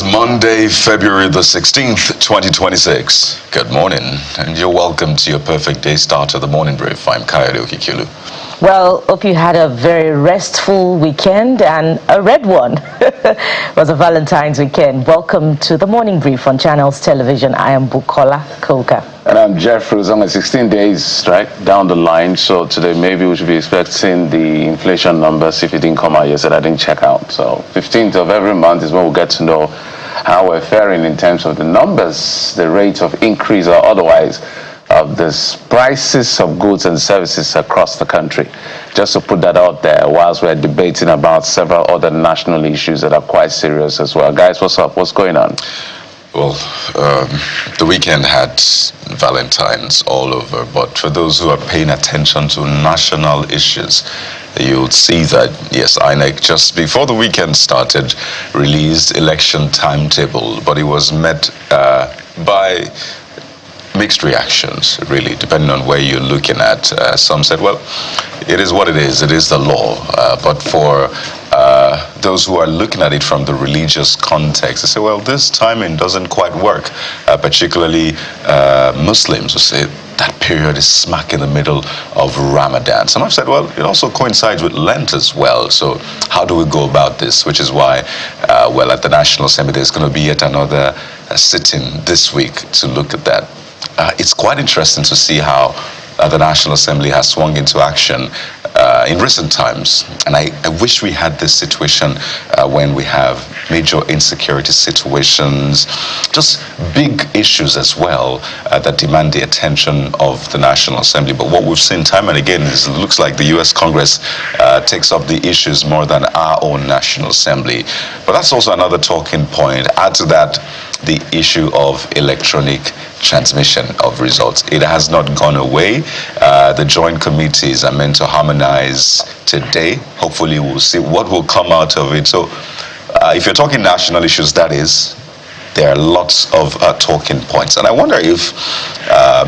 is Monday, February the 16th, 2026. Good morning, and you're welcome to your perfect day start of the morning brief. I'm Kayode Okikulu. Well, hope you had a very restful weekend and a red one. It was a Valentine's weekend. Welcome to the morning brief on Channels Television. I am Bukola Koka. And I'm Jeffrey. It's only 16 days right down the line. So today maybe we should be expecting the inflation numbers. If it didn't come out yesterday, I didn't check out. So 15th of every month is when we'll get to know how we're faring in terms of the numbers, the rate of increase or otherwise of the prices of goods and services across the country. Just to put that out there whilst we're debating about several other national issues that are quite serious as well. Guys, what's up? What's going on? Well, the weekend had Valentine's all over, but for those who are paying attention to national issues, you'll see that, yes, INEC just before the weekend started released election timetable, but it was met by mixed reactions, really, depending on where you're looking at. Some said, well, it is what it is the law. But for those who are looking at it from the religious context, they say, well, this timing doesn't quite work. Particularly Muslims who say that period is smack in the middle of Ramadan. Some have said, well, it also coincides with Lent as well. So how do we go about this? Which is why, well, at the National Assembly, there's going to be yet another sitting this week to look at that. It's quite interesting to see how the National Assembly has swung into action in recent times. And I wish we had this situation when we have major insecurity situations, just big issues as well that demand the attention of the National Assembly. But what we've seen time and again is it looks like the U.S. Congress takes up the issues more than our own National Assembly. But that's also another talking point. Add to that the issue of electronic transmission of results. It has not gone away. The joint committees are meant to harmonize today. Hopefully we'll see what will come out of it. So if you're talking national issues, that is, there are lots of talking points. And I wonder if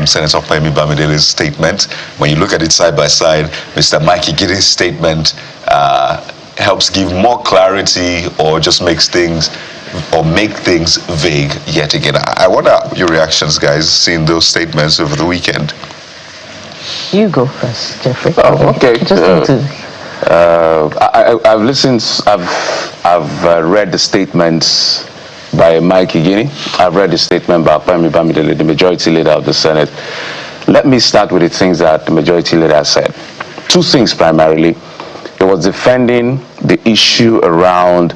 Senator Femi Bamidele's statement, when you look at it side by side, Mr. Mike Igidi's statement helps give more clarity or just makes things or make things vague yet again. I wonder your reactions, guys, seeing those statements over the weekend. You go first, Jeffrey. Oh, okay. Just need to... I've listened. I've read the statements by Mike Igini. I've read the statement by Femi Bamidele, the majority leader of the Senate. Let me start with the things that the majority leader said. Two things primarily. He was defending the issue around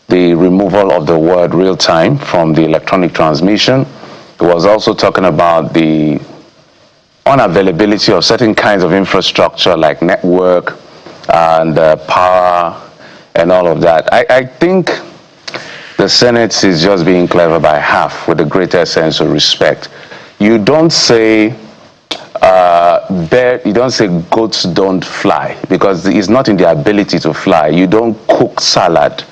the removal of the word real time from the electronic transmission. He was also talking about the unavailability of certain kinds of infrastructure like network and power and all of that. I think the Senate is just being clever by half with the greatest sense of respect. You don't say goats don't fly because it's not in their ability to fly. You don't cook salad.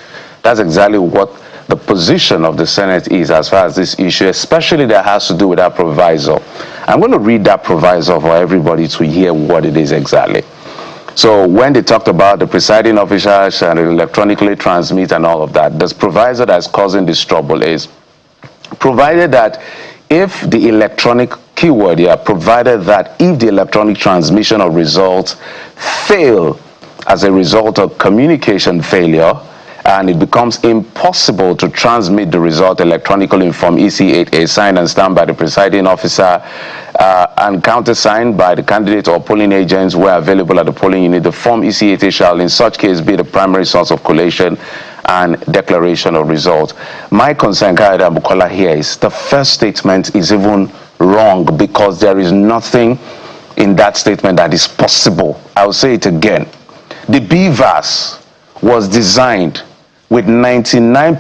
That's exactly what the position of the Senate is as far as this issue, especially that has to do with that proviso. I'm going to read that proviso for everybody to hear what it is exactly. So when they talked about the presiding officers and electronically transmit and all of that, this proviso that's causing this trouble is provided that if the electronic keyword here, provided that if the electronic transmission of results fail as a result of communication failure, and it becomes impossible to transmit the result electronically from EC8A, signed and stamped by the presiding officer and countersigned by the candidate or polling agents where available at the polling unit, the form EC8A shall in such case be the primary source of collation and declaration of results. My concern, Kayode Bukola, here is the first statement is even wrong because there is nothing in that statement that is possible. I'll say it again. The BVAS was designed with 99%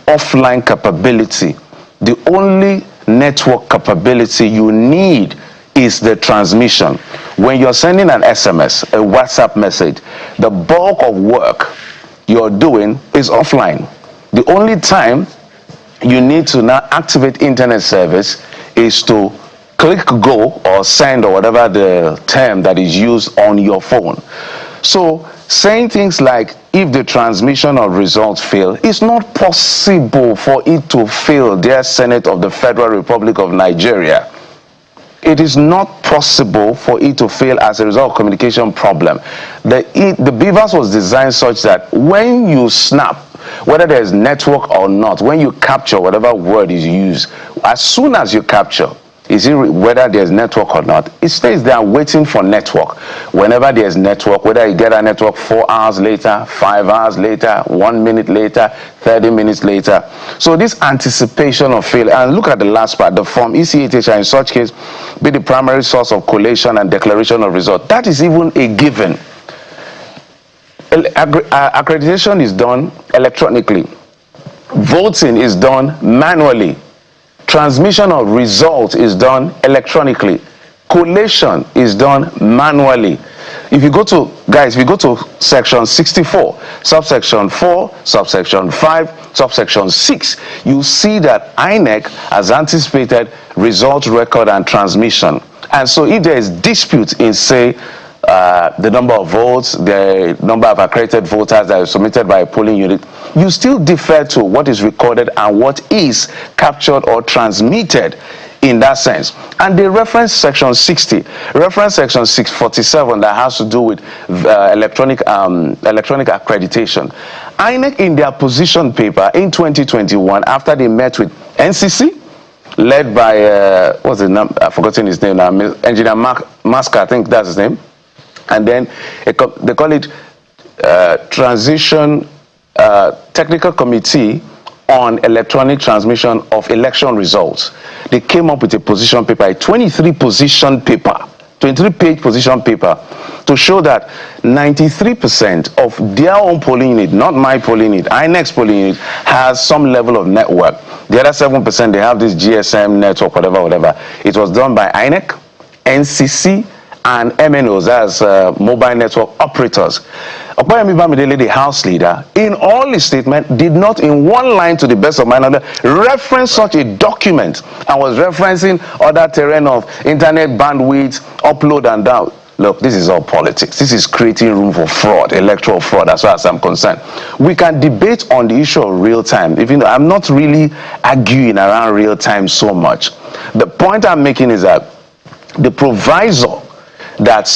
offline capability. The only network capability you need is the transmission. When you're sending an SMS, a WhatsApp message, the bulk of work you're doing is offline. The only time you need to now activate internet service is to click go or send or whatever the term that is used on your phone. So saying things like, if the transmission of results fail, it's not possible for it to fail, dear Senate of the Federal Republic of Nigeria. It is not possible for it to fail as a result of communication problem. The BVAS was designed such that when you snap, whether there's network or not, when you capture whatever word is used, as soon as you capture, whether there's network or not, it stays there waiting for network. Whenever there's network, whether you get a network 4 hours later, 5 hours later, 1 minute later, 30 minutes later. So this anticipation of failure, and look at the last part, the form ECHH shall in such case be the primary source of collation and declaration of result. That is even a given. Accreditation is done electronically. Voting is done manually. Transmission of results is done electronically. Collation is done manually. If you go to section 64, subsection 4, subsection 5, subsection 6, you see that INEC has anticipated result record and transmission. And so if there is dispute in, say, the number of votes, the number of accredited voters that are submitted by a polling unit, you still defer to what is recorded and what is captured or transmitted in that sense. And they reference section 60, reference section 647 that has to do with electronic accreditation. INEC, in their position paper in 2021, after they met with NCC, led by, what's his name? I've forgotten his name now, Engineer Maska, I think that's his name. And then they call it Transition Technical Committee on Electronic Transmission of Election Results. They came up with a position paper, a 23-page position paper, to show that 93% of their own polling unit, not my polling unit, INEC's polling unit, has some level of network. The other 7%, they have this GSM network, whatever. It was done by INEC, NCC, and MNOs, as mobile network operators. Okoyemi Bamidele, the House leader, in all his statement, did not in one line, to the best of my knowledge, reference such a document, and was referencing other terrain of internet bandwidth, upload and down. Look, this is all politics. This is creating room for fraud, electoral fraud, as far as I'm concerned. We can debate on the issue of real time, even though I'm not really arguing around real time so much. The point I'm making is that the provisor that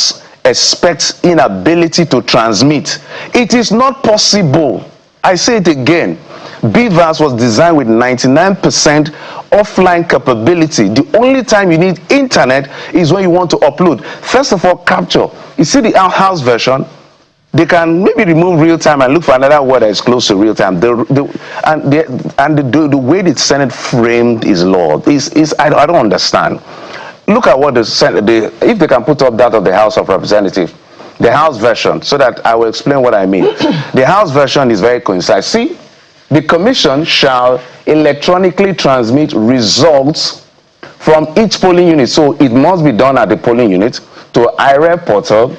expects inability to transmit, it is not possible. I say it again. BVAS was designed with 99% offline capability. The only time you need internet is when you want to upload. First of all, capture. You see the house version, they can maybe remove real time and look for another word that is close to real time. The way the Senate framed his law is I don't understand. Look at what the Senate, if they can put up that of the House of Representatives, the House version, so that I will explain what I mean. The House version is very concise. See, the Commission shall electronically transmit results from each polling unit. So it must be done at the polling unit to IREP portal.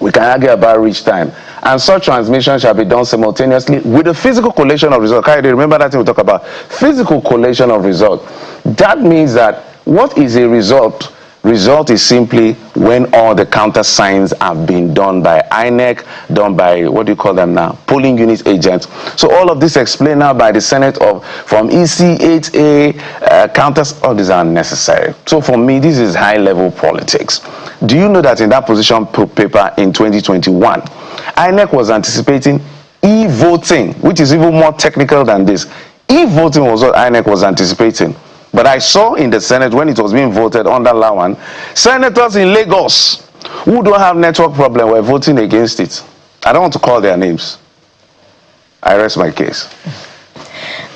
We can argue about reach time. And such transmission shall be done simultaneously with the physical collation of results. Can you remember that thing we talk about? Physical collation of results. That means that what is a result? Result is simply when all the countersigns have been done by INEC, done by, what do you call them now? Polling unit agents. So all of this explained now by the Senate from ECHA, counters, all these are unnecessary. So for me, this is high-level politics. Do you know that in that position paper in 2021, INEC was anticipating e-voting, which is even more technical than this. E-voting was what INEC was anticipating. But I saw in the Senate, when it was being voted under Lawan, senators in Lagos who don't have network problem were voting against it. I don't want to call their names. I rest my case.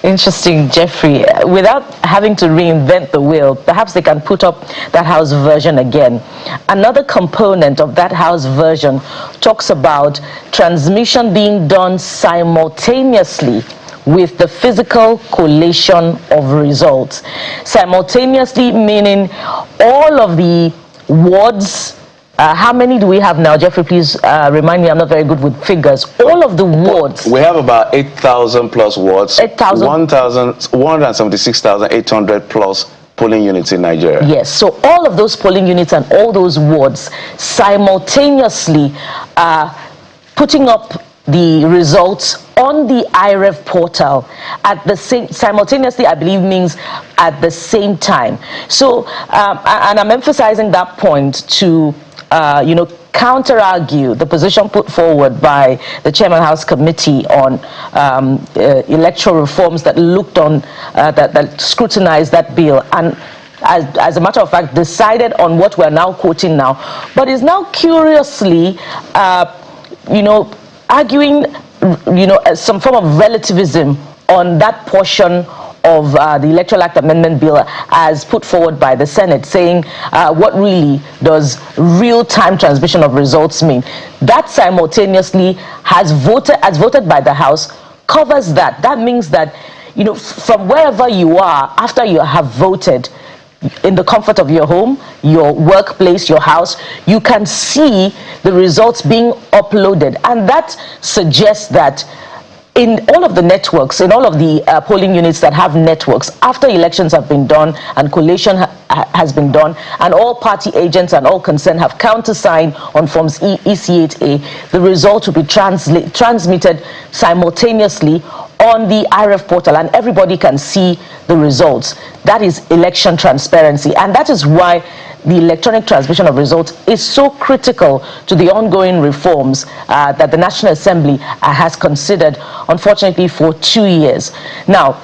Interesting, Jeffrey. Without having to reinvent the wheel, perhaps they can put up that House version again. Another component of that House version talks about transmission being done simultaneously with the physical collation of results. Simultaneously meaning all of the wards. How many do we have now? Jeffrey, please remind me, I'm not very good with figures. All of the wards. We have about 8,000 plus wards. 8,000. 176,800 plus polling units in Nigeria. Yes, so all of those polling units and all those wards simultaneously are putting up the results on the IREV portal at the same, simultaneously, I believe means at the same time. So, and I'm emphasizing that point to, counter-argue the position put forward by the Chairman House Committee on electoral reforms that looked on, that scrutinized that bill, and as a matter of fact, decided on what we're now quoting now, but is now curiously, arguing, some form of relativism on that portion of the Electoral Act Amendment Bill as put forward by the Senate, saying what really does real-time transmission of results mean. That simultaneously as voted by the House, covers that. That means that, from wherever you are, after you have voted, in the comfort of your home, your workplace, your house, you can see the results being uploaded. And that suggests that in all of the networks, in all of the polling units that have networks, after elections have been done and collation has been done, and all party agents and all concerned have countersigned on forms EC8A, the results will be transmitted simultaneously on the IREV portal, and everybody can see the results. That is election transparency, and that is why the electronic transmission of results is so critical to the ongoing reforms that the National Assembly has considered, unfortunately, for 2 years. Now,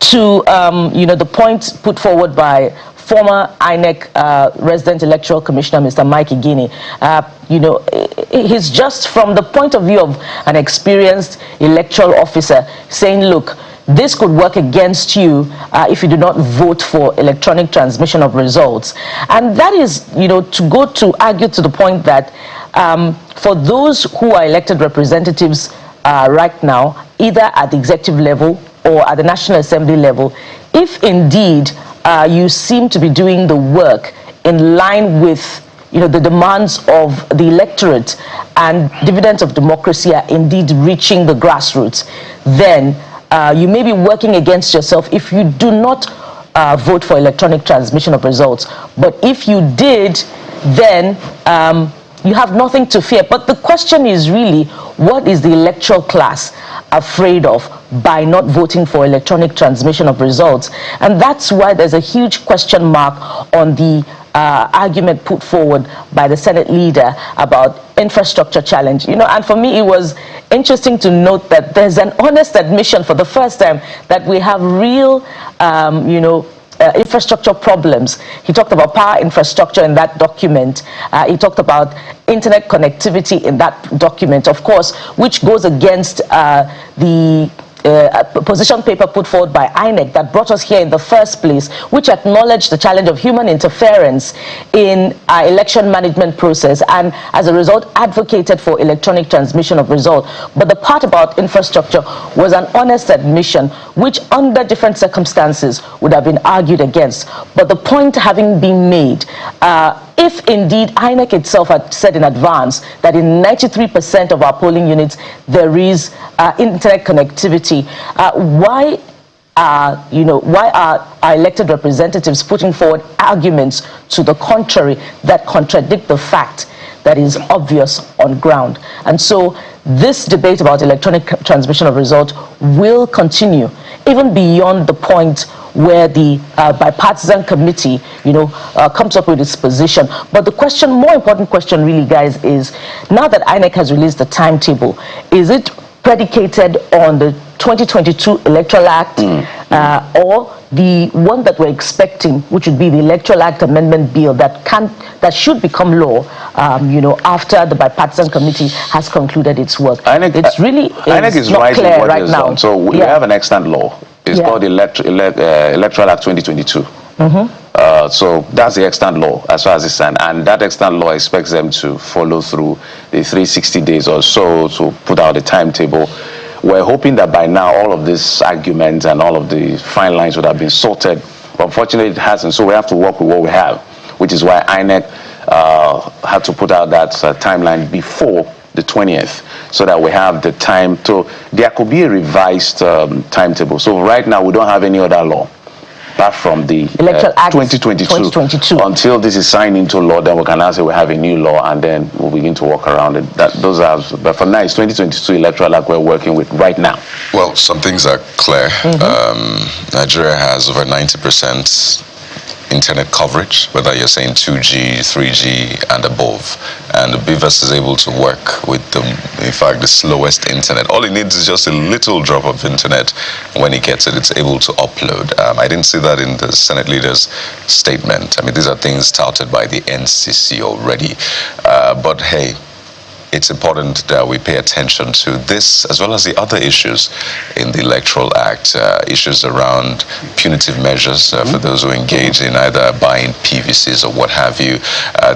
to the point put forward by former INEC resident electoral commissioner, Mr. Mike Igini, he's just from the point of view of an experienced electoral officer saying, look, this could work against you if you do not vote for electronic transmission of results. And that is, to go to argue to the point that for those who are elected representatives right now, either at the executive level or at the National Assembly level, if indeed you seem to be doing the work in line with the demands of the electorate and dividends of democracy are indeed reaching the grassroots, then you may be working against yourself if you do not vote for electronic transmission of results. But if you did, then you have nothing to fear. But the question is really, what is the electoral class afraid of by not voting for electronic transmission of results? And that's why there's a huge question mark on the argument put forward by the Senate leader about infrastructure challenge. And for me, it was interesting to note that there's an honest admission for the first time that we have real, infrastructure problems. He talked about power infrastructure in that document. He talked about internet connectivity in that document, of course, which goes against the position paper put forward by INEC that brought us here in the first place, which acknowledged the challenge of human interference in our election management process, and as a result advocated for electronic transmission of results. But the part about infrastructure was an honest admission, which under different circumstances would have been argued against. But the point having been made, if indeed INEC itself had said in advance that in 93% of our polling units there is internet connectivity, why are our elected representatives putting forward arguments to the contrary that contradict the fact that is obvious on ground? And so this debate about electronic transmission of results will continue even beyond the point where the bipartisan committee, comes up with its position. But the question, more important question really, guys, is now that INEC has released the timetable, is it predicated on the 2022 Electoral Act or the one that we're expecting, which would be the Electoral Act Amendment Bill that should become law, after the bipartisan committee has concluded its work? INEC is not right clear in what right is now. done. So we have an extant law. It's called the Electoral Act 2022. So that's the extant law as far as it's stands. And that extant law expects them to follow through the 360 days or so to put out a timetable. We're hoping that by now all of these arguments and all of the fine lines would have been sorted. But unfortunately, it hasn't. So we have to work with what we have, which is why INEC had to put out that timeline before the 20th, so that we have the time to, there could be a revised timetable. So right now we don't have any other law apart from the Electoral Act 2022. Until this is signed into law, then we can now say we have a new law, and then we'll begin to work around it. But for now, it's 2022 Electoral Act we're working with right now. Well, some things are clear. Nigeria has over 90% internet coverage, whether you're saying 2G, 3G, and above. And the BVAS is able to work with in fact, the slowest internet. All it needs is just a little drop of internet. When it gets it, it's able to upload. I didn't see that in the Senate leader's statement. I mean, these are things touted by the NCC already. But hey, it's important that we pay attention to this as well as the other issues in the Electoral Act, issues around punitive measures for those who engage in either buying PVCs or what have you.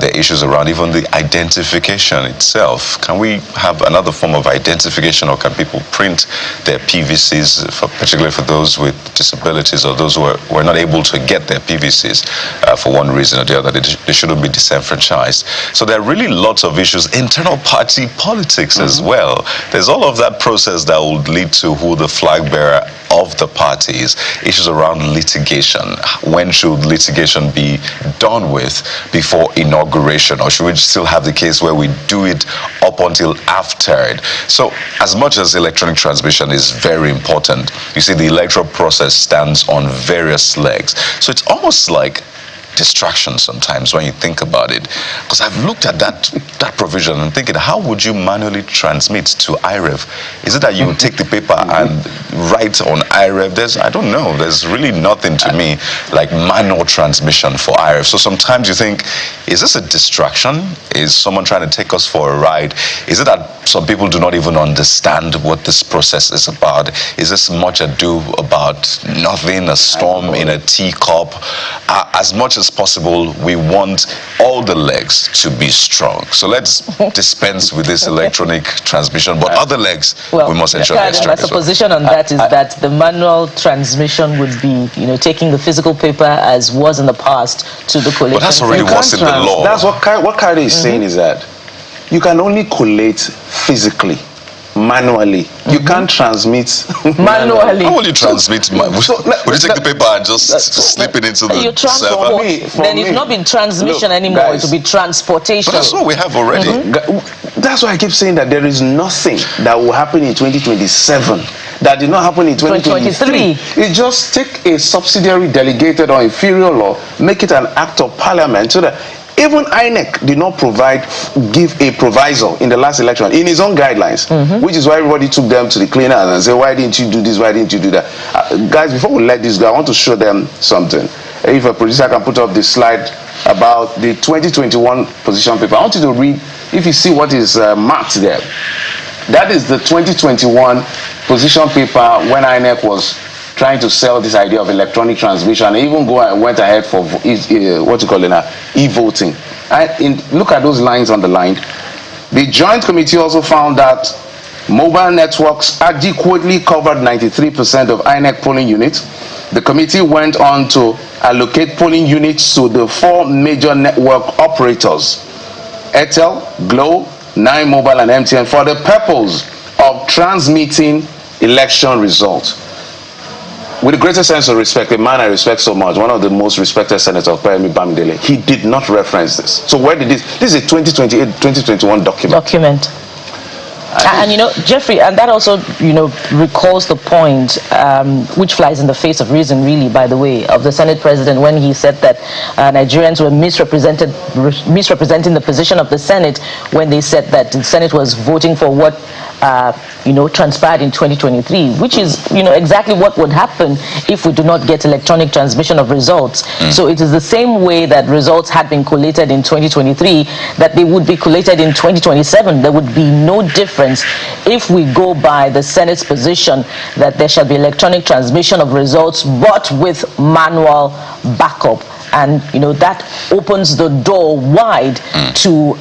There are issues around even the identification itself. Can we have another form of identification, or can people print their PVCs, particularly for those with disabilities or those who are not able to get their PVCs for one reason or the other? They shouldn't be disenfranchised. So there are really lots of issues. Internal party politics as well. There's all of that process that would lead to who the flag bearer of the party is. Issues around litigation. When should litigation be done with before inauguration, or should we still have the case where we do it up until after it? So as much as electronic transmission is very important, you see the electoral process stands on various legs. So it's almost like distraction sometimes when you think about it, because I've looked at that provision and thinking, how would you manually transmit to IREV? Is it that you take the paper and write on IREV? I don't know. There's really nothing to me like manual transmission for IREV. So sometimes you think, is this a distraction? Is someone trying to take us for a ride? Is it that some people do not even understand what this process is about? Is this much ado about nothing, a storm in a teacup? As much as possible, we want all the legs to be strong. So let's dispense with this electronic transmission, but other legs, we must ensure they're strong. My position on that is that the manual transmission would be, taking the physical paper as was in the past to the collation. But that's already what's in the law. That's what Kari is saying, is that you can only collate physically. Manually, you can't transmit manually. How will you transmit? Would you take the paper and just slip it into the server? Then it's not been transmission anymore. Guys, it will be transportation. But that's what we have already. That's why I keep saying that there is nothing that will happen in 2027 that did not happen in 2023. It just take a subsidiary, delegated or inferior law, make it an act of parliament, so that even INEC did not give a proviso in the last election in his own guidelines, which is why everybody took them to the cleaners and said, why didn't you do this, why didn't you do that? Guys, before we let this go, I want to show them something. If a producer can put up the slide about the 2021 position paper. I want you to read, if you see what is marked there. That is the 2021 position paper when INEC was trying to sell this idea of electronic transmission, and even went ahead for e-voting. Look at those lines underlined. The Joint Committee also found that mobile networks adequately covered 93% of INEC polling units. The committee went on to allocate polling units to the 4 major network operators, Airtel, Glo, 9 Mobile, and MTN, for the purpose of transmitting election results. With the greatest sense of respect, a man I respect so much, one of the most respected senators, Payemi Bamidele, he did not reference this. So where did this is a 2021 document. And Jeffrey, and that also, recalls the point, which flies in the face of reason, really, by the way, of the Senate President when he said that Nigerians were misrepresenting the position of the Senate when they said that the Senate was voting for what, transpired in 2023, which is, exactly what would happen if we do not get electronic transmission of results. So it is the same way that results had been collated in 2023, that they would be collated in 2027. There would be no difference if we go by the Senate's position that there shall be electronic transmission of results, but with manual backup. And that opens the door wide to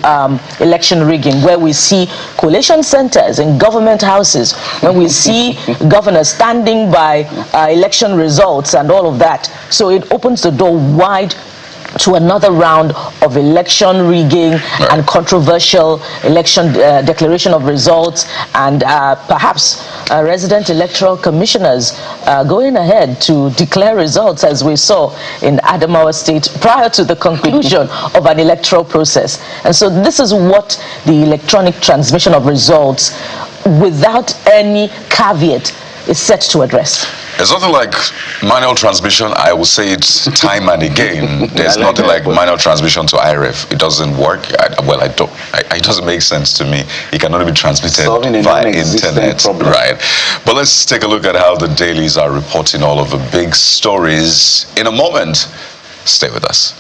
election rigging, where we see collation centers in government houses, when we see governors standing by election results and all of that. So it opens the door wide to another round of election rigging and controversial election declaration of results, and perhaps resident electoral commissioners going ahead to declare results, as we saw in Adamawa State prior to the conclusion of an electoral process. And so this is what the electronic transmission of results without any caveat is set to address. There's nothing like manual transmission. I will say it time and again. There's nothing like manual transmission to IREF. It doesn't work. It doesn't make sense to me. It can only be transmitted via internet. Right. But let's take a look at how the dailies are reporting all of the big stories in a moment. Stay with us.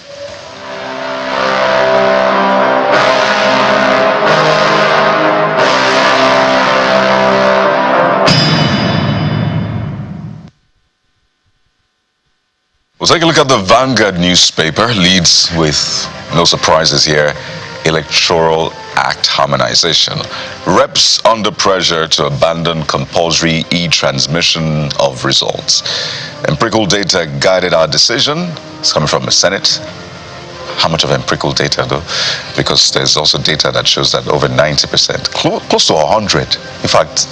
We'll take a look at the Vanguard newspaper. Leads with no surprises here. Electoral Act harmonization. Reps under pressure to abandon compulsory e-transmission of results. Empirical data guided our decision. It's coming from the Senate. How much of empirical data though? Because there's also data that shows that over 90%, close to 100. In fact,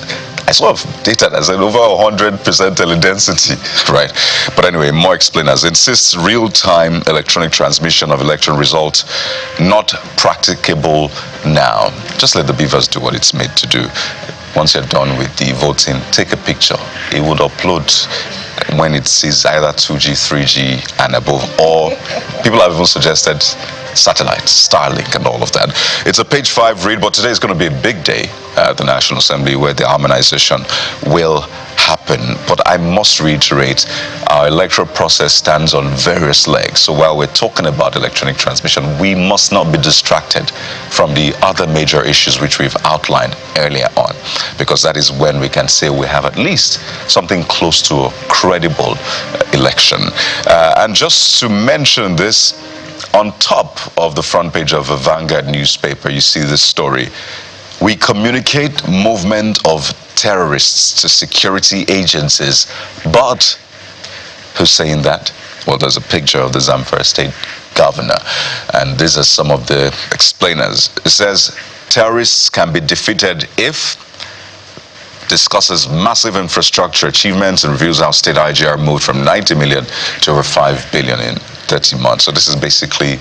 I saw data that said over 100% density, right? But anyway, more explainers insists real-time electronic transmission of election results not practicable now. Just let the beavers do what it's made to do. Once you're done with the voting, take a picture. It would upload when it sees either 2G, 3G and above, or people have even suggested satellites, Starlink and all of that. It's a page 5 read, but today is going to be a big day at the National Assembly where the harmonization will happen. But I must reiterate, our electoral process stands on various legs. So while we're talking about electronic transmission, we must not be distracted from the other major issues which we've outlined earlier on, because that is when we can say we have at least something close to a credible election. And just to mention this, on top of the front page of a Vanguard newspaper, you see this story. We communicate movement of terrorists to security agencies, but who's saying that? Well, there's a picture of the Zamfara State governor, and these are some of the explainers. It says terrorists can be defeated if discusses massive infrastructure achievements and reviews how state IGR moved from 90 million to over 5 billion in 30 months. So this is basically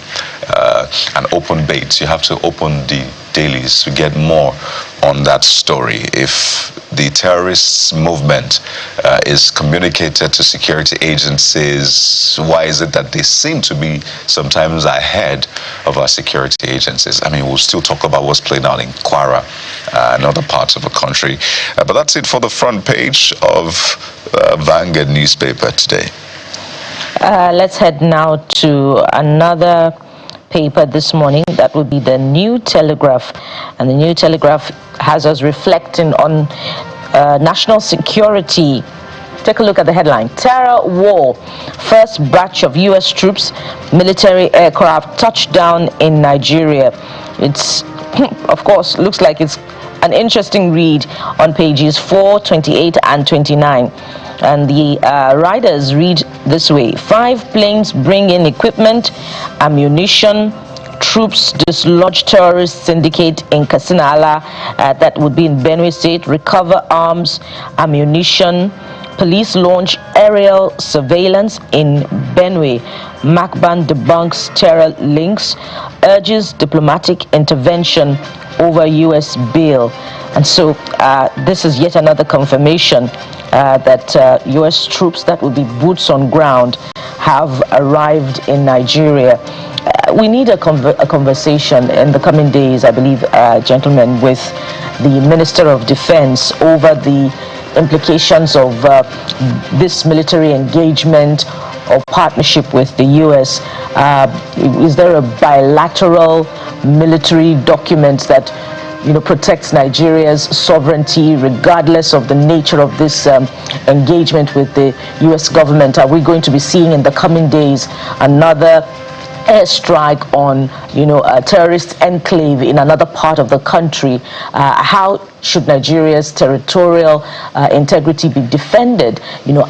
an open bait. You have to open the dailies to get more on that story. If the terrorists movement is communicated to security agencies, why is it that they seem to be sometimes ahead of our security agencies? I mean, we'll still talk about what's playing out in Kwara and other parts of the country. But that's it for the front page of Vanguard newspaper today. Let's head now to another paper this morning. That would be the New Telegraph. And the New Telegraph has us reflecting on national security. Take a look at the headline. Terror War. First batch of U.S. troops, military aircraft touchdown in Nigeria. It's, of course, looks like it's an interesting read on pages 4, 28 and 29. And the riders read this way. 5 planes bring in equipment, ammunition, troops dislodge terrorist syndicate in Katsina, that would be in Benue State, recover arms, ammunition. Police launch aerial surveillance in Benue. Macban debunks terror links, urges diplomatic intervention over U.S. bail. And so this is yet another confirmation that U.S. troops that will be boots on ground have arrived in Nigeria. We need a conversation in the coming days, I believe, gentlemen, with the Minister of Defense over the implications of this military engagement or partnership with the U.S. Is there a bilateral military document that protects Nigeria's sovereignty regardless of the nature of this engagement with the U.S. government? Are we going to be seeing in the coming days another airstrike on, a terrorist enclave in another part of the country, how should Nigeria's territorial integrity be defended,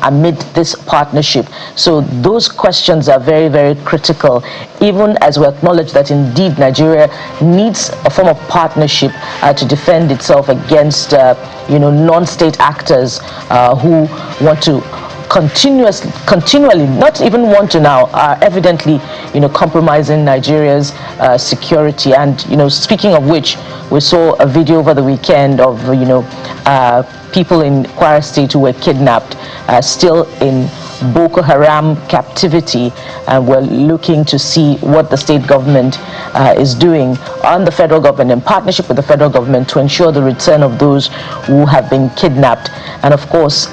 amid this partnership? So those questions are very, very critical, even as we acknowledge that indeed Nigeria needs a form of partnership to defend itself against, non-state actors who want to continually, not even want to now, are evidently, compromising Nigeria's security. And, speaking of which, we saw a video over the weekend of, people in Kwara State who were kidnapped, still in Boko Haram captivity, and we're looking to see what the state government is doing on the federal government, in partnership with the federal government, to ensure the return of those who have been kidnapped. And of course,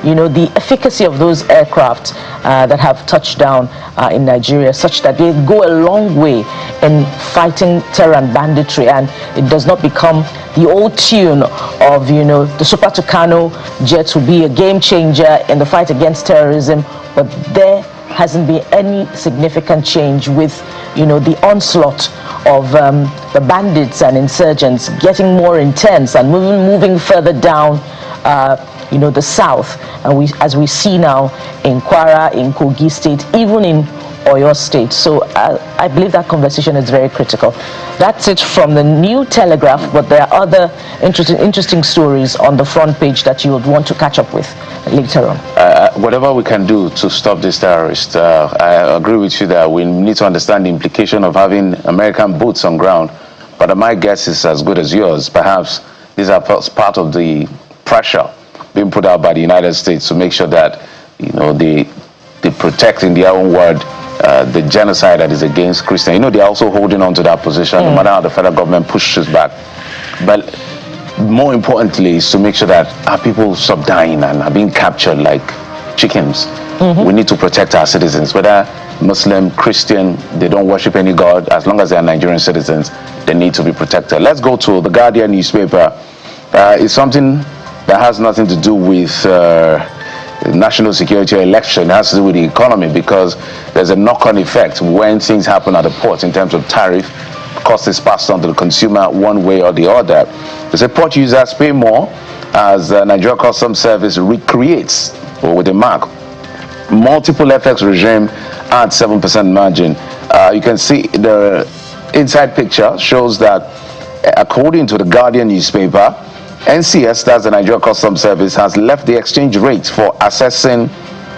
the efficacy of those aircraft that have touched down in Nigeria, such that they go a long way in fighting terror and banditry, and it does not become the old tune of, the Super Tucano jets will be a game changer in the fight against terrorism, but there hasn't been any significant change with, the onslaught of the bandits and insurgents getting more intense and moving further down the south, and as we see now in Kwara, in Kogi State, even in Oyo State. So I believe that conversation is very critical. That's it from the New Telegraph, but there are other interesting stories on the front page that you would want to catch up with later on. Whatever we can do to stop this terrorist, I agree with you that we need to understand the implication of having American boots on ground, but my guess is as good as yours. Perhaps these are part of the pressure being put out by the United States to make sure that they protect, in their own word, the genocide that is against Christians. They're also holding on to that position, no matter how the federal government pushes back. But more importantly is to make sure that our people stop dying and are being captured like chickens. We need to protect our citizens, whether Muslim, Christian, they don't worship any God. As long as they are Nigerian citizens, they need to be protected. Let's go to the Guardian newspaper. It's something that has nothing to do with national security or election. It has to do with the economy, because there's a knock-on effect when things happen at the ports in terms of tariff. Cost is passed on to the consumer one way or the other. They say port users pay more as Nigeria Customs Service recreates, or with a mark, multiple FX regime at 7% margin. You can see the inside picture shows that, according to the Guardian newspaper, NCS, that's the Nigeria Customs Service, has left the exchange rate for assessing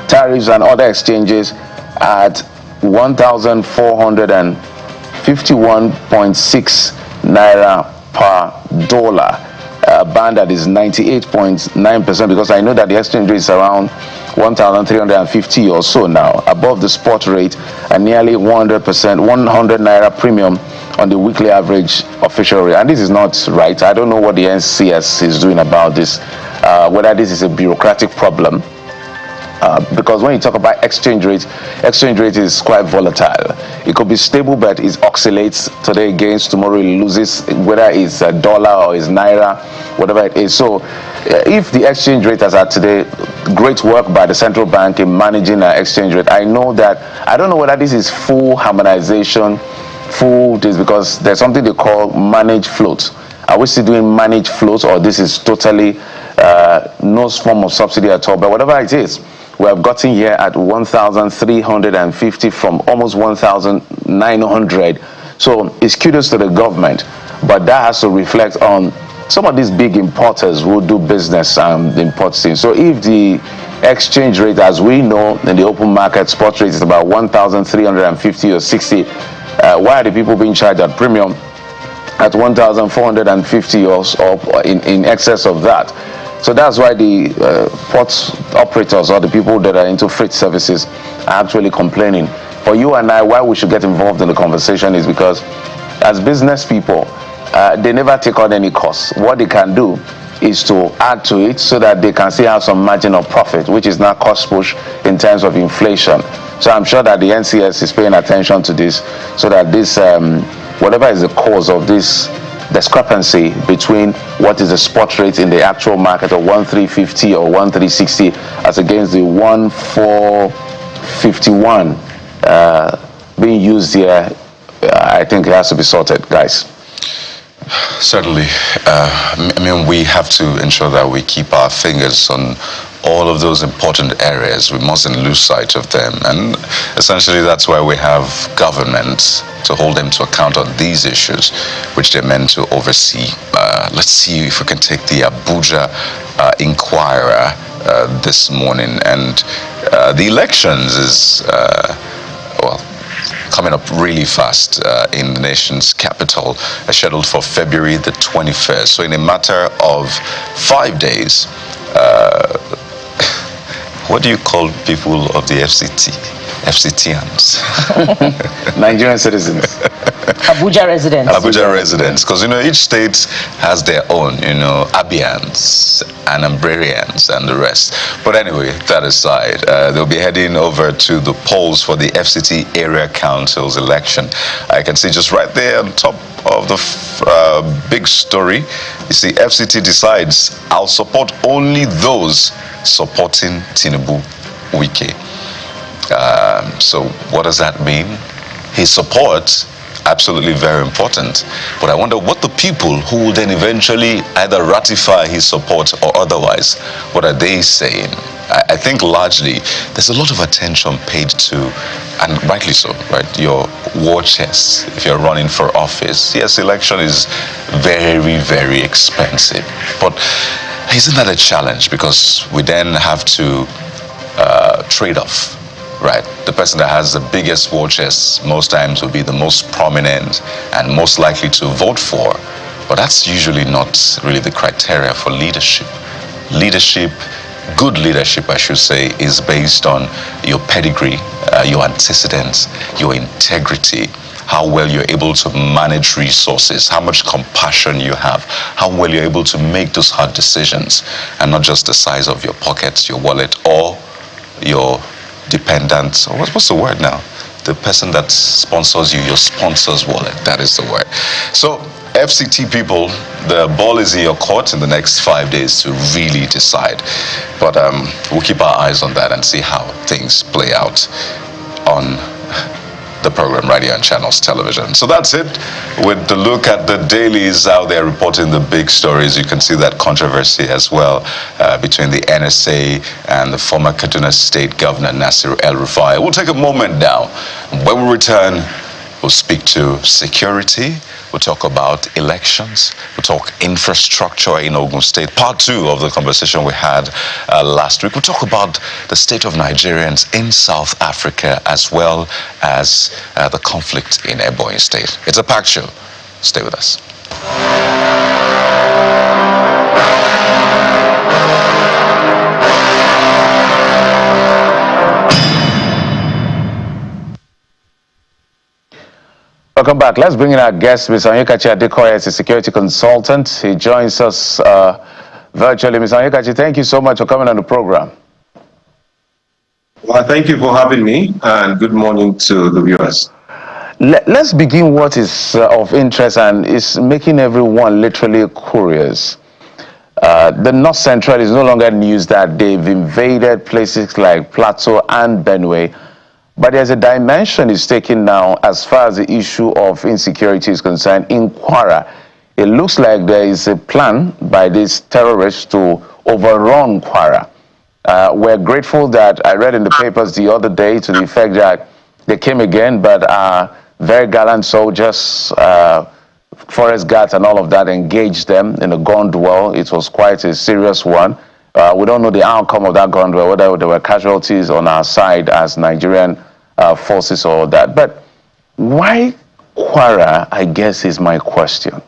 tariffs and other exchanges at 1,451.6 naira per dollar, a band that is 98.9%, because I know that the exchange rate is around 1,350 or so now, above the spot rate, and nearly 100%, 100 naira premium on the weekly average official rate. And this is not right. I don't know what the NCS is doing about this, whether this is a bureaucratic problem, because when you talk about exchange rate is quite volatile. It could be stable, but it oscillates. Today against, tomorrow it loses, whether it's a dollar or it's naira, whatever it is. So if the exchange rate as at today, great work by the central bank in managing our exchange rate. I don't know whether this is full harmonization, because there's something they call managed float. Are we still doing managed float, or this is totally no form of subsidy at all? But whatever it is, we have gotten here at 1,350 from almost 1,900. So it's kudos to the government, but that has to reflect on some of these big importers who do business and import things. So if the exchange rate, as we know, in the open market spot rate is about 1,350 or 60, why are the people being charged at premium at 1,450 or in excess of that? So that's why the port operators, or the people that are into freight services, are actually complaining. For you and I, why we should get involved in the conversation is because, as business people, they never take on any costs. What they can do is to add to it so that they can still have some margin of profit, which is not cost push in terms of inflation. So I'm sure that the NCS is paying attention to this, so that this, whatever is the cause of this discrepancy between what is the spot rate in the actual market of 1,350 or 1,360 as against the 1,451, being used here, I think it has to be sorted, guys. Certainly. I mean, we have to ensure that we keep our fingers on all of those important areas. We mustn't lose sight of them. And essentially, that's why we have government to hold them to account on these issues, which they're meant to oversee. Let's see if we can take the Abuja Inquirer this morning. And the elections is, coming up really fast in the nation's capital, scheduled for February the 21st. So in a matter of 5 days, what do you call people of the FCT? FCTians? Nigerian citizens. Abuja residents. Abuja residents, because each state has their own, Abians and Ambrarians and the rest. But anyway, that aside, they'll be heading over to the polls for the FCT Area Council's election. I can see just right there on top of the big story, you see FCT decides, I'll support only those supporting Tinubu Wike. So what does that mean? His support, absolutely very important. But I wonder what the people who will then eventually either ratify his support or otherwise, what are they saying? I think largely there's a lot of attention paid to, and rightly so, right, your war chest if you're running for office. Yes, election is very, very expensive. But isn't that a challenge? Because we then have to trade off. Right, the person that has the biggest war chest most times will be the most prominent and most likely to vote for. But that's usually not really the criteria for leadership. Leadership, good leadership, I should say, is based on your pedigree, your antecedents, your integrity, how well you're able to manage resources, how much compassion you have, how well you're able to make those hard decisions, and not just the size of your pockets, your wallet, or your dependent, or what's the word now? The person that sponsors you, your sponsor's wallet, that is the word. So FCT people, the ball is in your court in the next 5 days to really decide. But we'll keep our eyes on that and see how things play out on the program right here on Channels Television. So that's it with the look at the dailies out there reporting the big stories. You can see that controversy as well between the NSA and the former Kaduna State Governor Nasir El-Rufai. We'll take a moment now. When we return, we'll speak to security. We'll talk about elections. We'll talk infrastructure in Ogun State. Part 2 of the conversation we had last week. We'll talk about the state of Nigerians in South Africa as well as the conflict in Ebonyi State. It's a packed show. Stay with us. Welcome back. Let's bring in our guest, Mr. Onyekachi Adekoya, is a security consultant. He joins us virtually. Mr. Onyekachi, thank you so much for coming on the program. Well, thank you for having me, and good morning to the viewers. Let's begin what is of interest and is making everyone literally curious. The North Central is no longer news that they've invaded places like Plateau and Benue. But there's a dimension it's taken now as far as the issue of insecurity is concerned in Kwara. It looks like there is a plan by these terrorists to overrun Kwara. We're grateful that I read in the papers the other day to the effect that they came again, but very gallant soldiers, forest guards and all of that engaged them in a gun duel. It was quite a serious one. We don't know the outcome of that gun duel, whether there were casualties on our side as Nigerian forces or that. But why Kwara, I guess, is my question.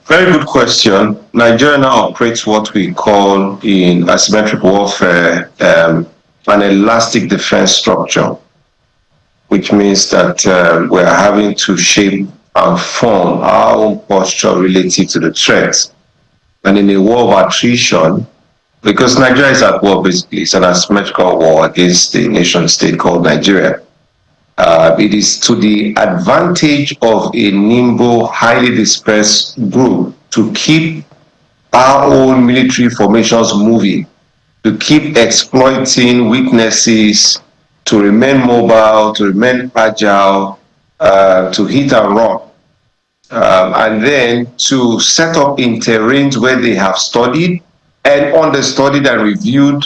Very good question. Nigeria now operates what we call in asymmetric warfare an elastic defense structure, which means that we're having to shape and form our own posture relative to the threats. And in a war of attrition, because Nigeria is at war basically, it's an asymmetrical war against the nation state called Nigeria. It is to the advantage of a nimble, highly dispersed group to keep our own military formations moving, to keep exploiting weaknesses, to remain mobile, to remain agile, to hit and run. And then to set up in terrains where they have studied and understudied and reviewed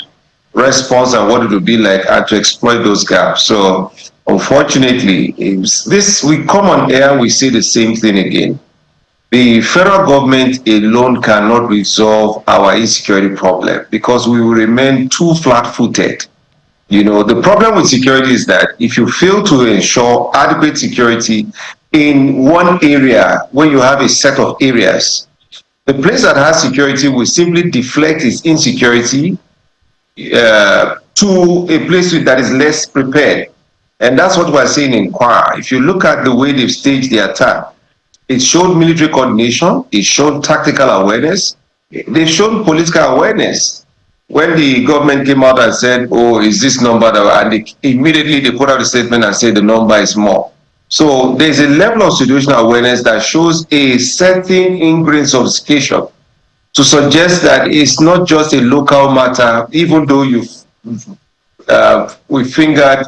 response and what it would be like, and to exploit those gaps. So unfortunately, we come on air and we say the same thing again. The federal government alone cannot resolve our insecurity problem because we will remain too flat-footed. The problem with security is that if you fail to ensure adequate security in one area, when you have a set of areas, the place that has security will simply deflect its insecurity to a place that is less prepared. And that's what we're saying in Kwara. If you look at the way they've staged the attack, it showed military coordination, it showed tactical awareness, they showed political awareness. When the government came out and said, oh, is this number, and immediately they put out a statement and said the number is more. So there's a level of situational awareness that shows a certain ingrained sophistication to suggest that it's not just a local matter, even though we fingered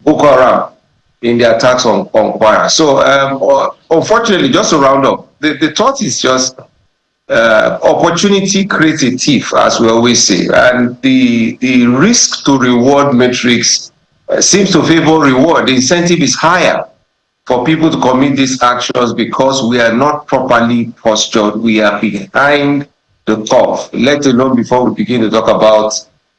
Boko Haram in the attacks on Kwara. So unfortunately, just to round up, the thought is just opportunity creates a thief, as we always say, and the risk to reward matrix seems to favor reward. The incentive is higher for people to commit these actions because we are not properly postured. We are behind the curve, let alone before we begin to talk about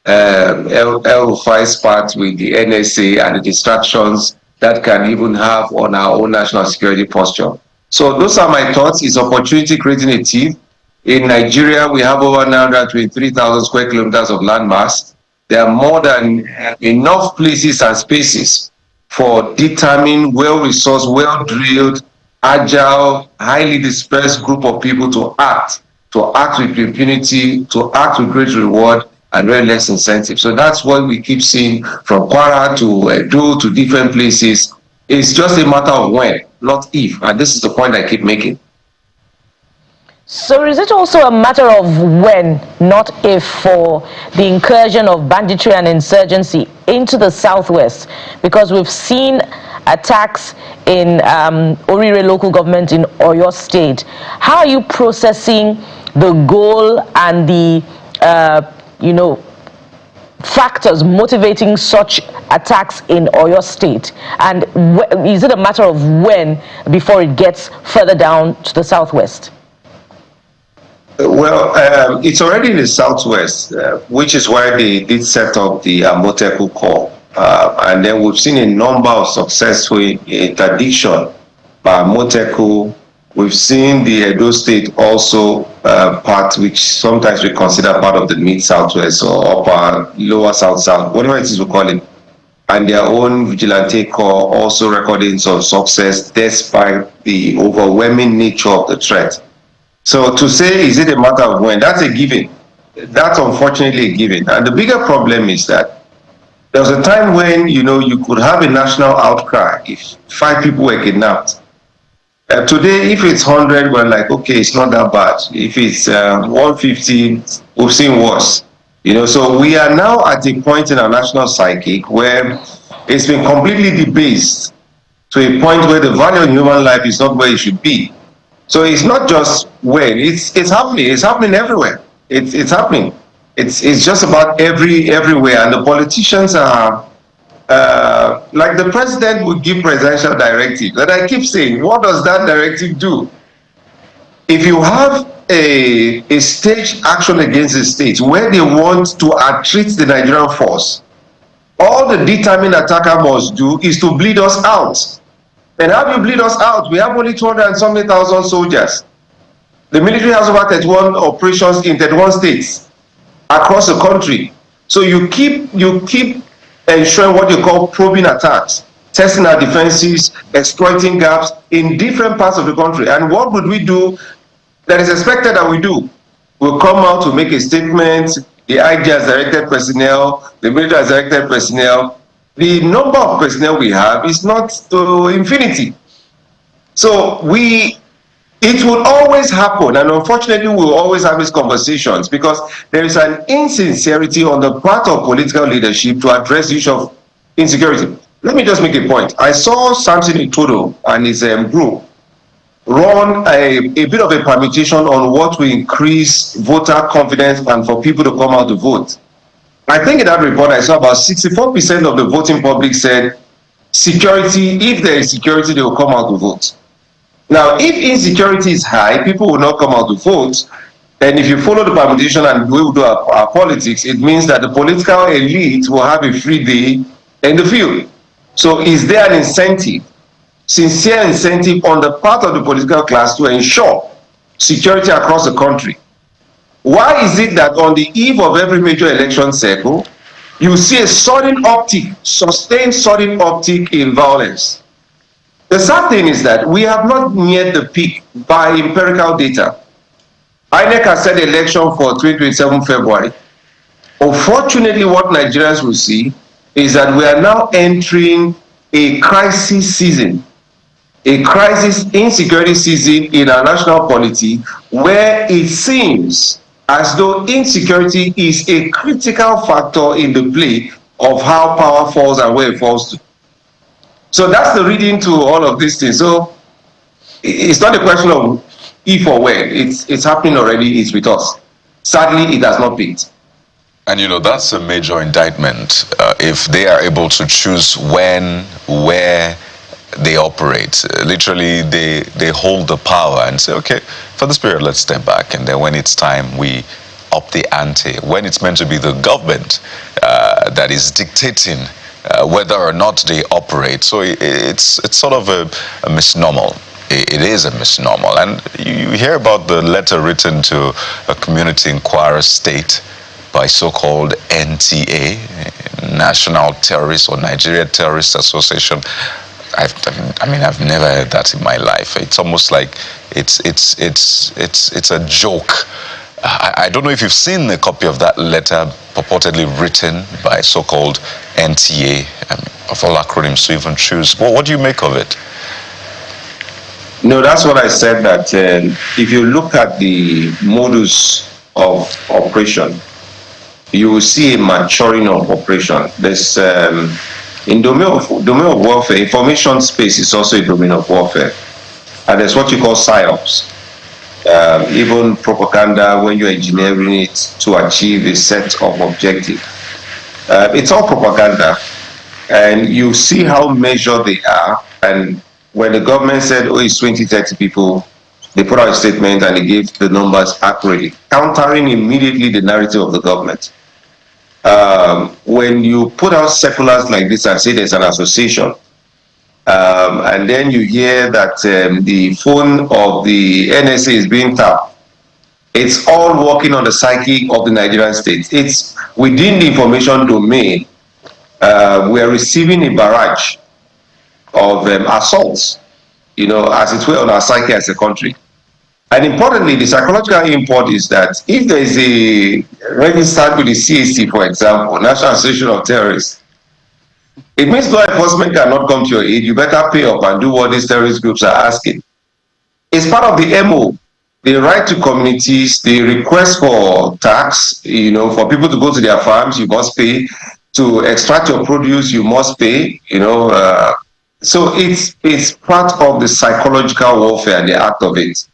El-Rufai's part with the NSA and the distractions that can even have on our own national security posture. So those are my thoughts. It's opportunity creating a thief. In Nigeria, we have over 923,000 square kilometers of landmass. There are more than enough places and spaces for determined, well-resourced, well-drilled, agile, highly dispersed group of people to act with impunity, to act with great reward and very less incentive. So that's what we keep seeing from Kwara to Edo to different places. It's just a matter of when, not if. And this is the point I keep making. So is it also a matter of when, not if, for the incursion of banditry and insurgency into the southwest? Because we've seen attacks in Orire local government in Oyo State. How are you processing the goal and the, factors motivating such attacks in Oyo State? And is it a matter of when before it gets further down to the southwest? Well, it's already in the southwest, which is why they did set up the Amoteku Corps. And then we've seen a number of successful interdiction by Amoteku. We've seen the Edo State also part, which sometimes we consider part of the mid-southwest or upper, lower south-south, whatever it is we call it. And their own vigilante corps also recording some success despite the overwhelming nature of the threat. So to say, is it a matter of when? That's a given. That's unfortunately a given. And the bigger problem is that there was a time when, you could have a national outcry if 5 people were kidnapped. Today, if it's 100, we're like, okay, it's not that bad. If it's 150, we've seen worse. So we are now at a point in our national psyche where it's been completely debased to a point where the value of human life is not where it should be. So it's not just when, it's happening. It's happening everywhere. It's happening. It's just about everywhere. And the politicians are like the president would give presidential directive. That I keep saying, what does that directive do? If you have a staged action against the state where they want to treat the Nigerian force, all the determined attacker must do is to bleed us out. And how do you bleed us out? We have only 200,000 soldiers. The military has over 31 operations in 31 states across the country. So you keep ensuring what you call probing attacks, testing our defenses, exploiting gaps in different parts of the country. And what would we do that is expected that we do? We'll come out to make a statement. The IG has directed personnel, the military has directed personnel. The number of personnel we have is not to infinity. So it will always happen, and unfortunately we'll always have these conversations because there is an insincerity on the part of political leadership to address the issue of insecurity. Let me just make a point. I saw Samson Itodo and his group run a bit of a permutation on what will increase voter confidence and for people to come out to vote. I think in that report I saw about 64% of the voting public said security, if there is security, they will come out to vote. Now, if insecurity is high, people will not come out to vote. And if you follow the permutation and we will do our politics, it means that the political elite will have a free day in the field. So is there an incentive, sincere incentive on the part of the political class to ensure security across the country? Why is it that on the eve of every major election cycle, you see a sudden uptick, sustained sudden uptick in violence? The sad thing is that we have not neared the peak by empirical data. INEC has set election for 2027 February. Unfortunately, what Nigerians will see is that we are now entering a crisis season, a crisis insecurity season in our national polity, where it seems as though insecurity is a critical factor in the play of how power falls and where it falls to. So that's the reading to all of these things. So it's not a question of if or when. It's happening already. It's with us. Sadly, it has not peaked. And that's a major indictment. If they are able to choose when, where they operate, literally they hold the power and say, okay, for this period, let's step back. And then when it's time, we up the ante. When it's meant to be the government that is dictating whether or not they operate. So it's sort of a misnomer. It is a misnomer. And you hear about the letter written to a community inquirer state by so-called NTA, National Terrorist or Nigeria Terrorist Association. I've never heard that in my life. It's almost like it's a joke. I don't know if you've seen a copy of that letter purportedly written by so-called NTA, of all acronyms to even choose. Well, what do you make of it? No, that's what I said, that if you look at the modus of operation, you will see a maturing of operation. There's in domain of warfare, information space is also a domain of warfare, and there's what you call psyops. Even propaganda, when you're engineering it to achieve a set of objectives, it's all propaganda, and you see how measured they are. And when the government said, oh, it's 20-30 people, they put out a statement and they gave the numbers accurately, countering immediately the narrative of the government. When you put out circulars like this and say there's an association, and then you hear that the phone of the NSA is being tapped, it's all working on the psyche of the Nigerian state. It's within the information domain. We are receiving a barrage of assaults, as it were, on our psyche as a country. And importantly, the psychological import is that if there is a registered with the CAC, for example, National Association of Terrorists, it means law enforcement cannot come to your aid. You better pay up and do what these terrorist groups are asking. It's part of the MO, the right to communities, the request for tax, for people to go to their farms, you must pay. To extract your produce, you must pay, So it's part of the psychological warfare, the act of it.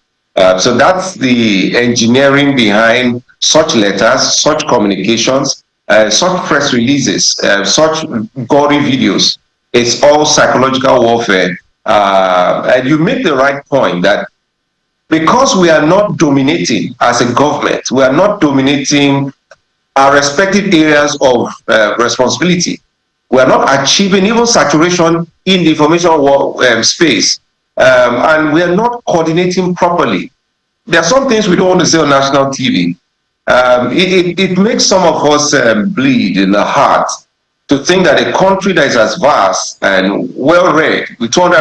So that's the engineering behind such letters, such communications, such press releases, such gory videos. It's all psychological warfare. And you make the right point that because we are not dominating as a government, we are not dominating our respective areas of responsibility. We are not achieving even saturation in the information space. And we are not coordinating properly. There are some things we don't want to say on national TV. It makes some of us bleed in the heart to think that a country that is as vast and well-read, with over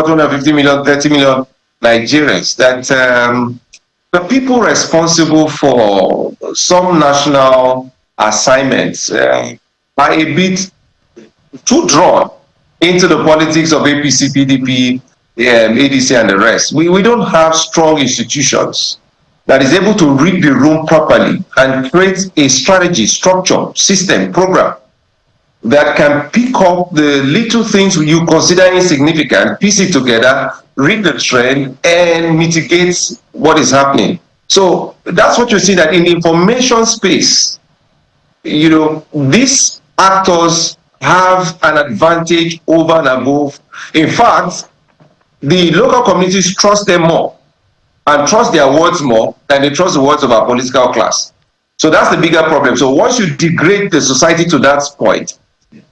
250 million, 30 million Nigerians, that the people responsible for some national assignments are a bit too drawn into the politics of APC, PDP, ADC, and the rest. We don't have strong institutions that is able to read the room properly and create a strategy, structure, system, program that can pick up the little things you consider insignificant, piece it together, read the trend, and mitigate what is happening. So that's what you see, that in the information space, these actors have an advantage over and above. In fact, the local communities trust them more and trust their words more than they trust the words of our political class. So that's the bigger problem. So once you degrade the society to that point,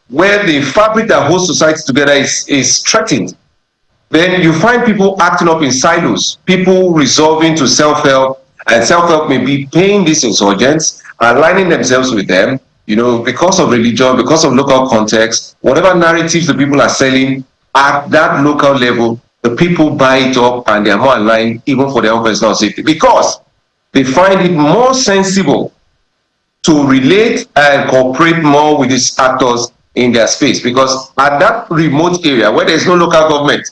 where the fabric that holds society together is threatened, then you find people acting up in silos, people resolving to self-help, and self-help may be paying these insurgents, aligning themselves with them, because of religion, because of local context, whatever narratives the people are selling at that local level, the people buy it up and they are more aligned even for their own personal safety, because they find it more sensible to relate and cooperate more with these actors in their space. Because at that remote area where there's no local government,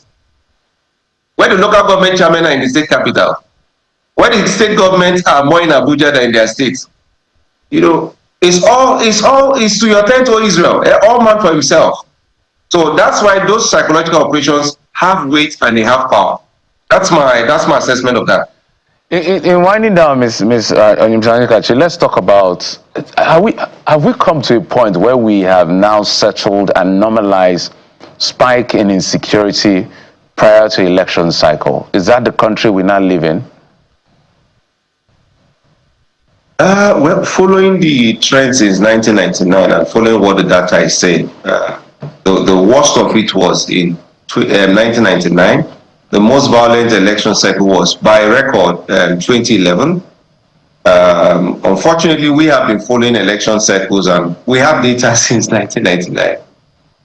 where the local government chairmen are in the state capital, where the state governments are more in Abuja than in their states, it's to your tent, O Israel, all man for himself. So that's why those psychological operations have weight and they have power. That's my assessment of that. In winding down, Ms. Onyemsanyikachi, let's talk about, have we come to a point where we have now settled and normalized spike in insecurity prior to election cycle? Is that the country we now live in? Well, following the trend since 1999 and following what the data is saying, the worst of it was in 1999. The most violent election cycle was by record 2011. Unfortunately, we have been following election cycles and we have data since 1999.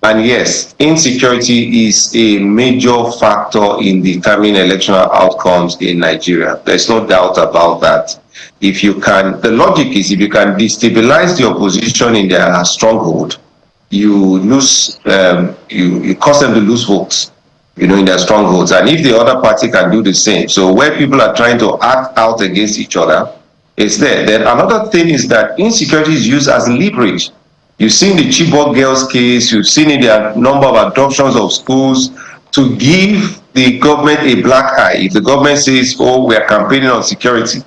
And yes, insecurity is a major factor in determining electoral outcomes in Nigeria. There's no doubt about that. The logic is, if you can destabilize the opposition in their stronghold, you lose, you cause them to lose votes, in their strongholds. And if the other party can do the same, so where people are trying to act out against each other, it's there. Then another thing is that insecurity is used as leverage. You've seen the Chibok girls case, you've seen in their number of adoptions of schools, to give the government a black eye. If the government says, oh, we are campaigning on security,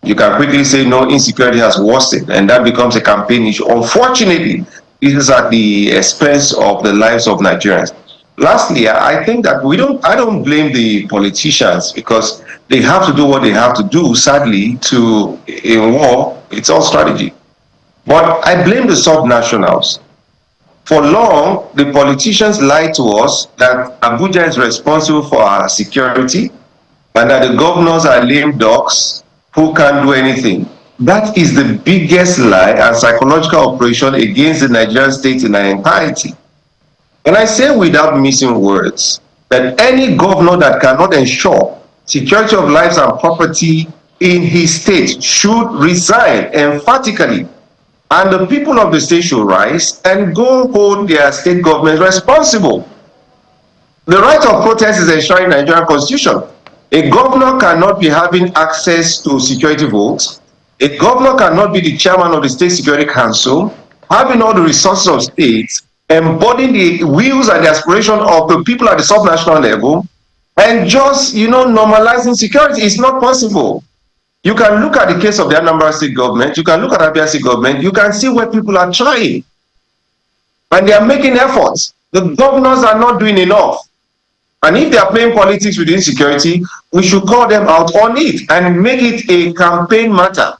you can quickly say, no, insecurity has worsened, and that becomes a campaign issue. Unfortunately, this is at the expense of the lives of Nigerians. Lastly, I think that I don't blame the politicians, because they have to do what they have to do. Sadly, in war, it's all strategy. But I blame the subnationals. For long, the politicians lied to us that Abuja is responsible for our security and that the governors are lame ducks who can't do anything. That is the biggest lie and psychological operation against the Nigerian state in their entirety. And I say without missing words that any governor that cannot ensure security of lives and property in his state should resign emphatically. And the people of the state should rise and go hold their state government responsible. The right of protest is enshrined in the Nigerian Constitution. A governor cannot be having access to security votes. A governor cannot be the chairman of the State Security Council, having all the resources of states, embodying the wills and the aspiration of the people at the subnational level, and just, normalizing security. Is not possible. You can look at the case of the Anambra State government, you can look at Abia State government, you can see where people are trying. And they are making efforts. The governors are not doing enough. And if they are playing politics with insecurity, we should call them out on it and make it a campaign matter.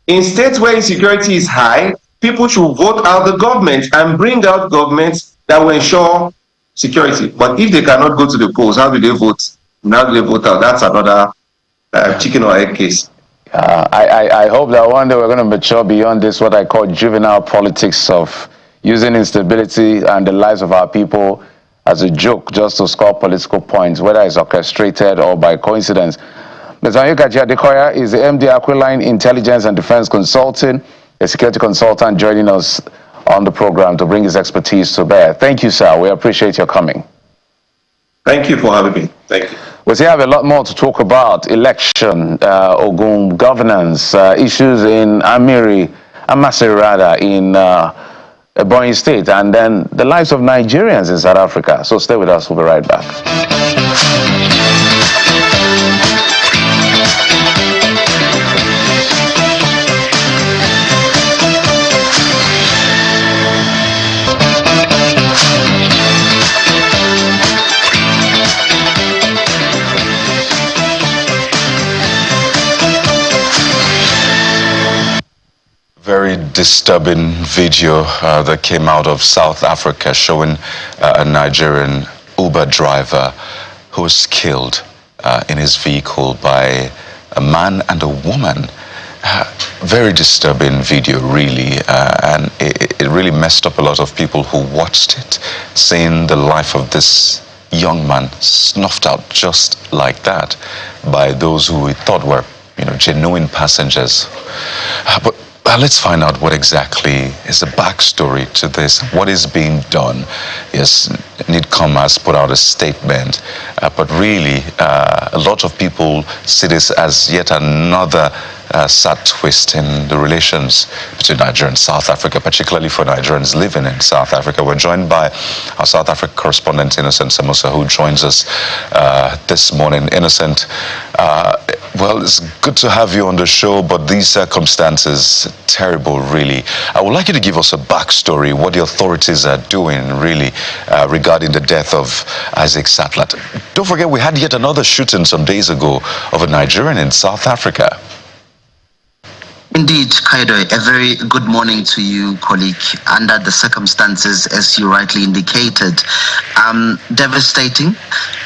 In states where insecurity is high, people should vote out the government and bring out governments that will ensure security. But if they cannot go to the polls, how do they vote? How do they vote out? That's another chicken or egg case. I hope that one day we're going to mature beyond this, what I call juvenile politics of using instability and the lives of our people as a joke just to score political points, whether it's orchestrated or by coincidence. Ms. Onyemsanyikachi Adekoya is the MD Aquiline Intelligence and Defense Consulting, a security consultant, joining us on the program to bring his expertise to bear. Thank you, sir. We appreciate your coming. Thank you for having me. Thank you. We still have a lot more to talk about: election, Ogun governance, issues in Amasi, in Ebonyi State, and then the lives of Nigerians in South Africa. So stay with us, we'll be right back. Very disturbing video that came out of South Africa showing a Nigerian Uber driver who was killed in his vehicle by a man and a woman. Very disturbing video, really, and it really messed up a lot of people who watched it, seeing the life of this young man snuffed out just like that by those who we thought were, genuine passengers. But let's find out what exactly is the backstory to this. What is being done? Yes, NIDCOM has put out a statement, but really, a lot of people see this as yet another sad twist in the relations between Nigeria and South Africa, particularly for Nigerians living in South Africa. We're joined by our South Africa correspondent, Innocent Samusa, who joins us this morning. Innocent, well, it's good to have you on the show, but these circumstances, terrible, really. I would like you to give us a backstory, what the authorities are doing, really, regarding the death of Isaac Satlat. Don't forget, we had yet another shooting some days ago of a Nigerian in South Africa. Indeed, Kaido, a very good morning to you, colleague. Under the circumstances, as you rightly indicated, devastating.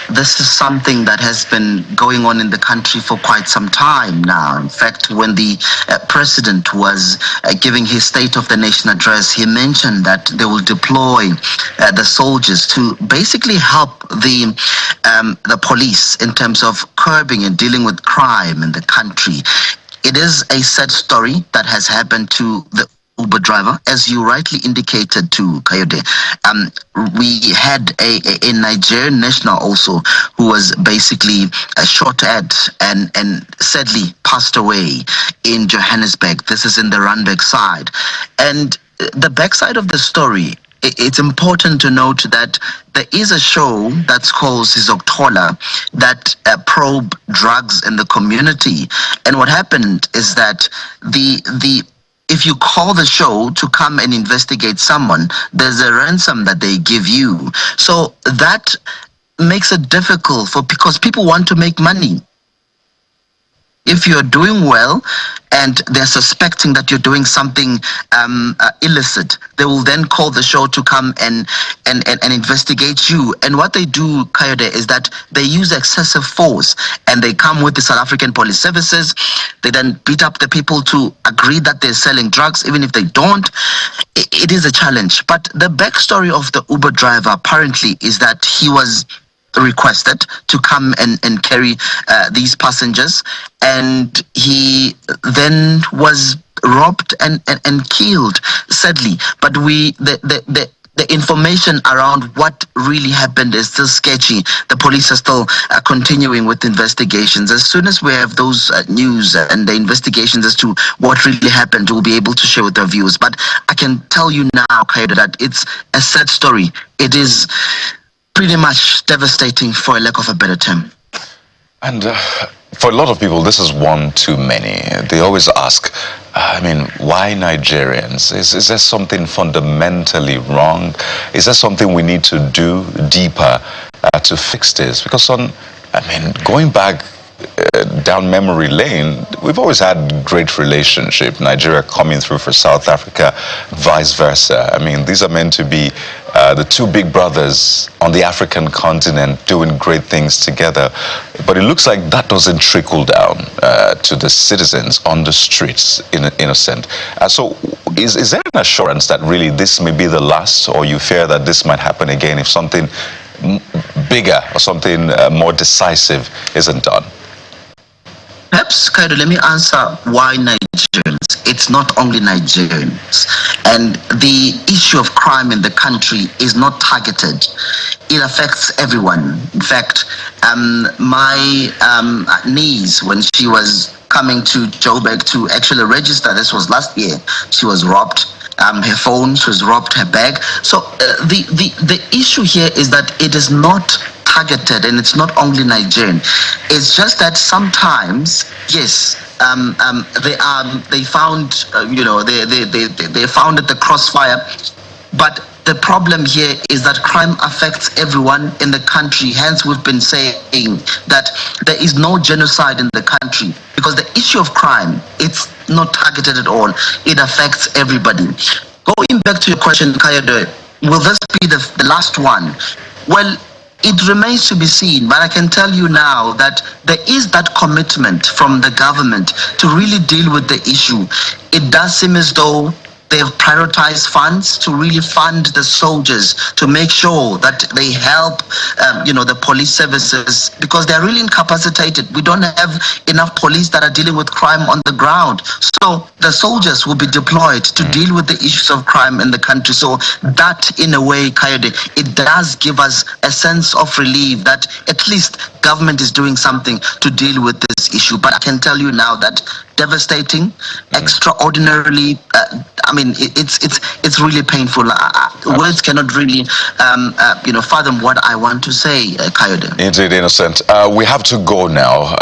This is something that has been going on in the country for quite some time now. In fact, when the president was giving his State of the Nation address, he mentioned that they will deploy the soldiers to basically help the police in terms of curbing and dealing with crime in the country. It is a sad story that has happened to the Uber driver, as you rightly indicated to Kayode. We had a Nigerian national also who was basically shot at and sadly passed away in Johannesburg. This is in the Randburg side. And the backside of the story, it's important to note that there is a show that's called Sizokuthola that probe drugs in the community. And what happened is that if you call the show to come and investigate someone, there's a ransom that they give you. So that makes it difficult because people want to make money. If you're doing well and they're suspecting that you're doing something illicit, they will then call the show to come and investigate you. And what they do, Kayode, is that they use excessive force and they come with the South African Police Services. They then beat up the people to agree that they're selling drugs, even if they don't. It is a challenge. But the backstory of the Uber driver apparently is that he was requested to come and carry these passengers, and he then was robbed and killed, sadly. But the information around what really happened is still sketchy. The police are still continuing with investigations. As soon as we have those news and the investigations as to what really happened, we'll be able to share with our viewers. But I can tell you now, Kaido, that it's a sad story. It is pretty much devastating, for a lack of a better term. And for a lot of people, this is one too many. They always ask, why Nigerians? Is there something fundamentally wrong? Is there something we need to do deeper to fix this? Because going back down memory lane, we've always had great relationship. Nigeria coming through for South Africa, vice versa. These are meant to be the two big brothers on the African continent doing great things together. But it looks like that doesn't trickle down to the citizens on the streets, innocent. So is there an assurance that really this may be the last, or you fear that this might happen again if something bigger or something more decisive isn't done? Perhaps, Kaido, let me answer why Nigerians. It's not only Nigerians. And the issue of crime in the country is not targeted. It affects everyone. In fact, my niece, when she was coming to Joburg to actually register, this was last year, she was robbed. her phone, she was robbed her bag. So the issue here is that it is not targeted, and it's not only Nigerian. It's just that sometimes, yes, they found they found at the crossfire, but the problem here is that crime affects everyone in the country. Hence, we've been saying that there is no genocide in the country because the issue of crime, it's not targeted at all. It affects everybody. Going back to your question, Kayode, will this be the last one? Well, it remains to be seen, but I can tell you now that there is that commitment from the government to really deal with the issue. It does seem as though they've prioritized funds to really fund the soldiers to make sure that they help, the police services, because they're really incapacitated. We don't have enough police that are dealing with crime on the ground. So the soldiers will be deployed to deal with the issues of crime in the country. So that, in a way, Kayode, it does give us a sense of relief that at least government is doing something to deal with this issue. But I can tell you now that devastating, extraordinarily, it's really painful. Words cannot really, fathom what I want to say, Kayode. Indeed, Innocent. We have to go now,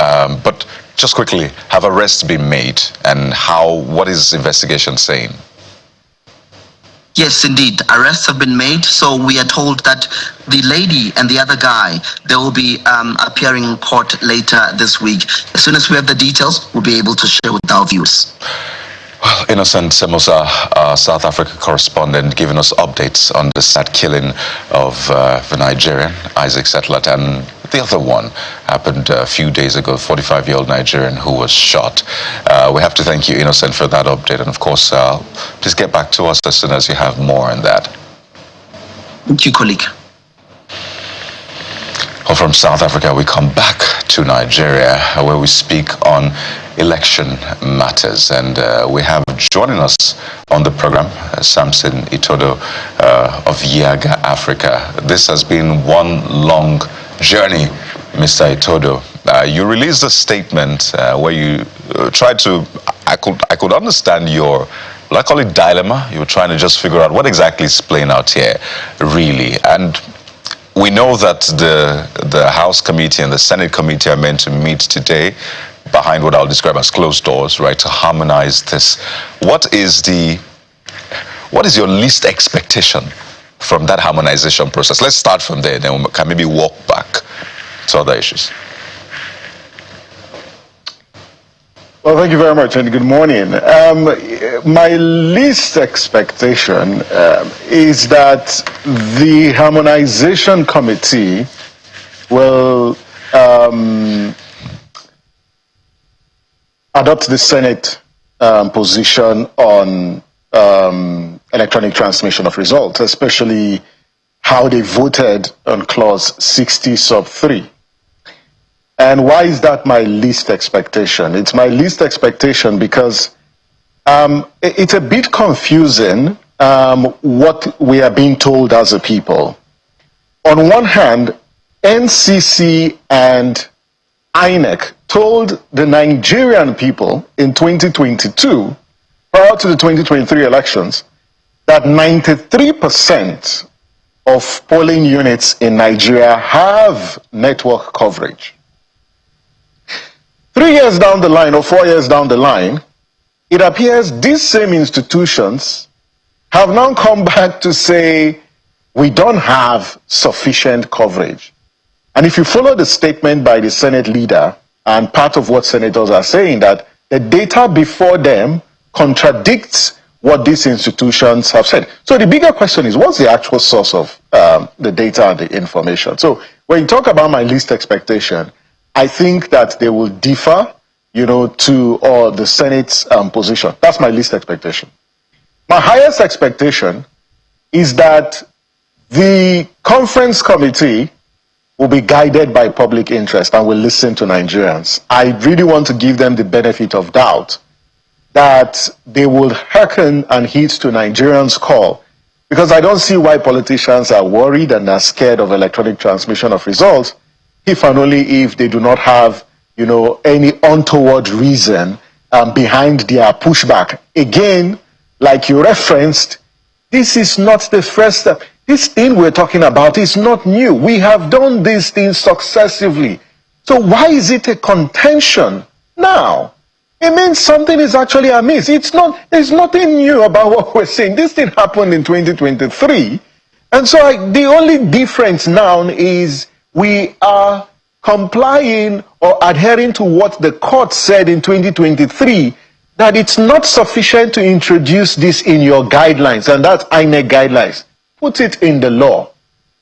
but just quickly, have arrests been made, and what is investigation saying? Yes, indeed. Arrests have been made. So we are told that the lady and the other guy, they will be appearing in court later this week. As soon as we have the details, we'll be able to share with our viewers. Well, Innocent Semosa, our South Africa correspondent, giving us updates on the sad killing of the Nigerian, Isaac Settler, and the other one happened a few days ago, 45-year-old Nigerian who was shot. We have to thank you, Innocent, for that update. And of course, please get back to us as soon as you have more on that. Thank you, colleague. Well, from South Africa, we come back to Nigeria, where we speak on election matters. And we have joining us on the program, Samson Itodo of Yaga Africa. This has been one long journey, Mr. Itodo. You released a statement where you tried to, I could understand your, I call it dilemma. You were trying to just figure out what exactly is playing out here, really. And we know that the House Committee and the Senate Committee are meant to meet today behind what I'll describe as closed doors, right, to harmonize this. What is your least expectation from that harmonization process? Let's start from there, then we can maybe walk back to other issues. Well, thank you very much, and good morning. My least expectation is that the Harmonization Committee will adopt the Senate position on electronic transmission of results, especially how they voted on clause 60 sub 3. And why is that my least expectation? It's my least expectation because it's a bit confusing what we are being told as a people. On one hand, NCC and INEC told the Nigerian people in 2022, prior to the 2023 elections, that 93% of polling units in Nigeria have network coverage. 3 years down the line or 4 years down the line, it appears these same institutions have now come back to say we don't have sufficient coverage. And if you follow the statement by the Senate leader, and part of what senators are saying, that the data before them contradicts what these institutions have said. So the bigger question is, what's the actual source of the data and the information? So when you talk about my least expectation, I think that they will differ, to the Senate's position. That's my least expectation. My highest expectation is that the conference committee will be guided by public interest and will listen to Nigerians. I really want to give them the benefit of doubt that they will hearken and heed to Nigerians' call, because I don't see why politicians are worried and are scared of electronic transmission of results if and only if they do not have, any untoward reason behind their pushback. Again, like you referenced, this is not the first step. This thing we're talking about is not new. We have done these things successively. So why is it a contention now? It means something is actually amiss. There's nothing new about what we're saying. This thing happened in 2023. And so the only difference now is we are complying or adhering to what the court said in 2023, that it's not sufficient to introduce this in your guidelines, and that's INEC guidelines. Put it in the law.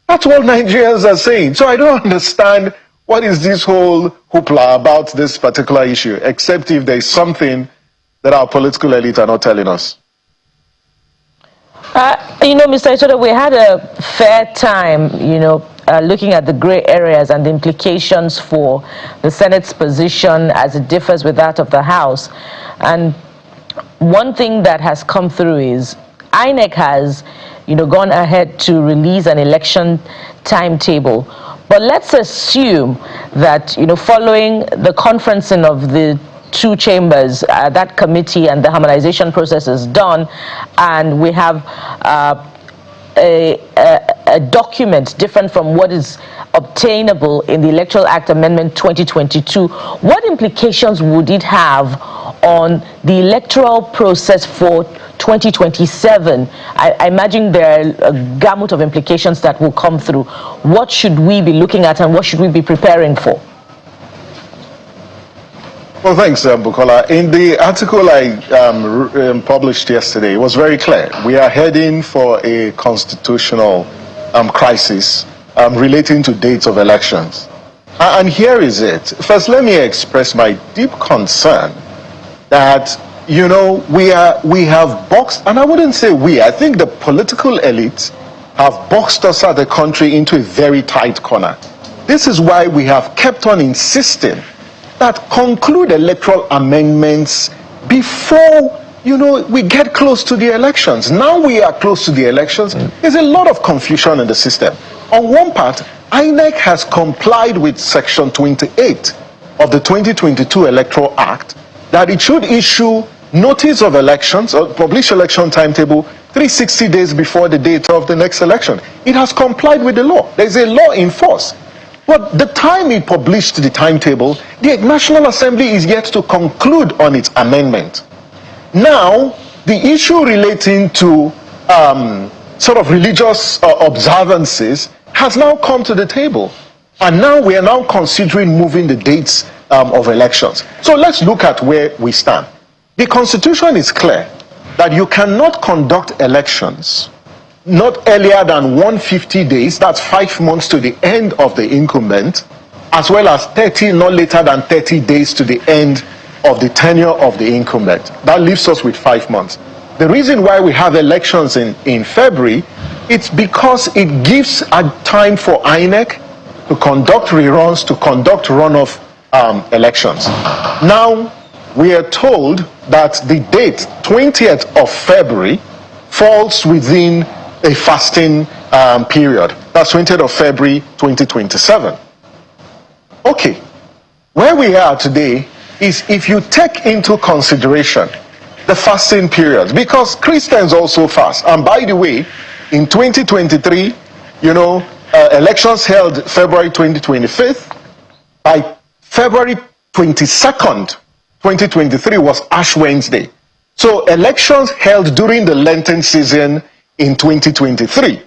That's what Nigerians are saying. So I don't understand what is this whole hoopla about this particular issue, except if there is something that our political elite are not telling us. Mr. Itodo, we had a fair time, looking at the gray areas and the implications for the Senate's position as it differs with that of the House. And one thing that has come through is INEC has, gone ahead to release an election timetable. But let's assume that, following the conferencing of the two chambers, that committee and the harmonization process is done, and we have a document different from what is obtainable in the Electoral Act Amendment 2022, what implications would it have on the electoral process for 2027? I imagine there are a gamut of implications that will come through. What should we be looking at and what should we be preparing for? Well, thanks, Bukola. In the article I published yesterday, it was very clear. We are heading for a constitutional crisis relating to dates of elections. And here is it. First, let me express my deep concern that, we have boxed, and I wouldn't say we, I think the political elites have boxed us as a country into a very tight corner. This is why we have kept on insisting that conclude electoral amendments before, we get close to the elections. Now we are close to the elections. There's a lot of confusion in the system. On one part, INEC has complied with Section 28 of the 2022 Electoral Act that it should issue notice of elections or publish election timetable 360 days before the date of the next election. It has complied with the law. There's a law in force. But the time it published the timetable, the National Assembly is yet to conclude on its amendment. Now, the issue relating to sort of religious observances has now come to the table. And now we are now considering moving the dates of elections. So let's look at where we stand. The Constitution is clear that you cannot conduct elections not earlier than 150 days, that's 5 months to the end of the incumbent, as well as 30, not later than 30 days to the end of the tenure of the incumbent. That leaves us with 5 months. The reason why we have elections in February, it's because it gives a time for INEC to conduct reruns, to conduct runoff elections. Now, we are told that the date, 20th of February, falls within a fasting period. That's 20th of February 2027. Okay, where we are today is if you take into consideration the fasting periods, because Christians also fast. And by the way, in 2023, elections held February 25th. By February 22nd, 2023 was Ash Wednesday. So elections held during the Lenten season in 2023.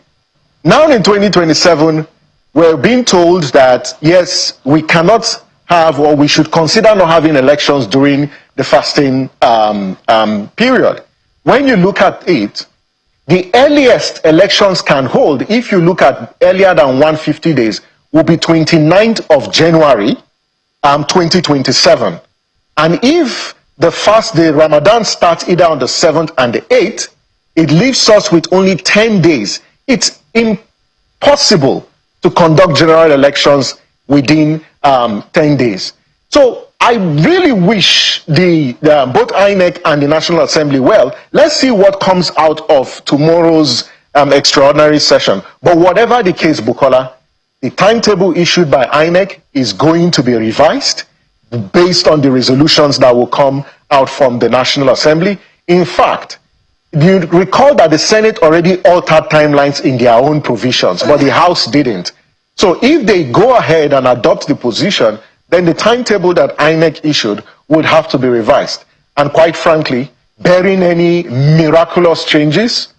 Now in 2027, we're being told that, yes, we cannot have, or we should consider not having elections during the fasting period. When you look at it, the earliest elections can hold, if you look at earlier than 150 days, will be 29th of January 2027. And if the Ramadan starts either on the 7th and the 8th, it leaves us with only 10 days. It's impossible to conduct general elections within 10 days. So I really wish both INEC and the National Assembly well. Let's see what comes out of tomorrow's extraordinary session. But whatever the case, Bukola, the timetable issued by INEC is going to be revised based on the resolutions that will come out from the National Assembly. In fact, You recall that the Senate already altered timelines in their own provisions, but the House didn't. So if they go ahead and adopt the position, then the timetable that INEC issued would have to be revised. And quite frankly, barring any miraculous changes,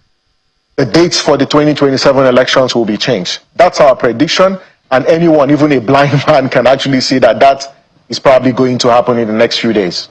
the dates for the 2027 elections will be changed. That's our prediction, and anyone, even a blind man, can actually see that that is probably going to happen in the next few days.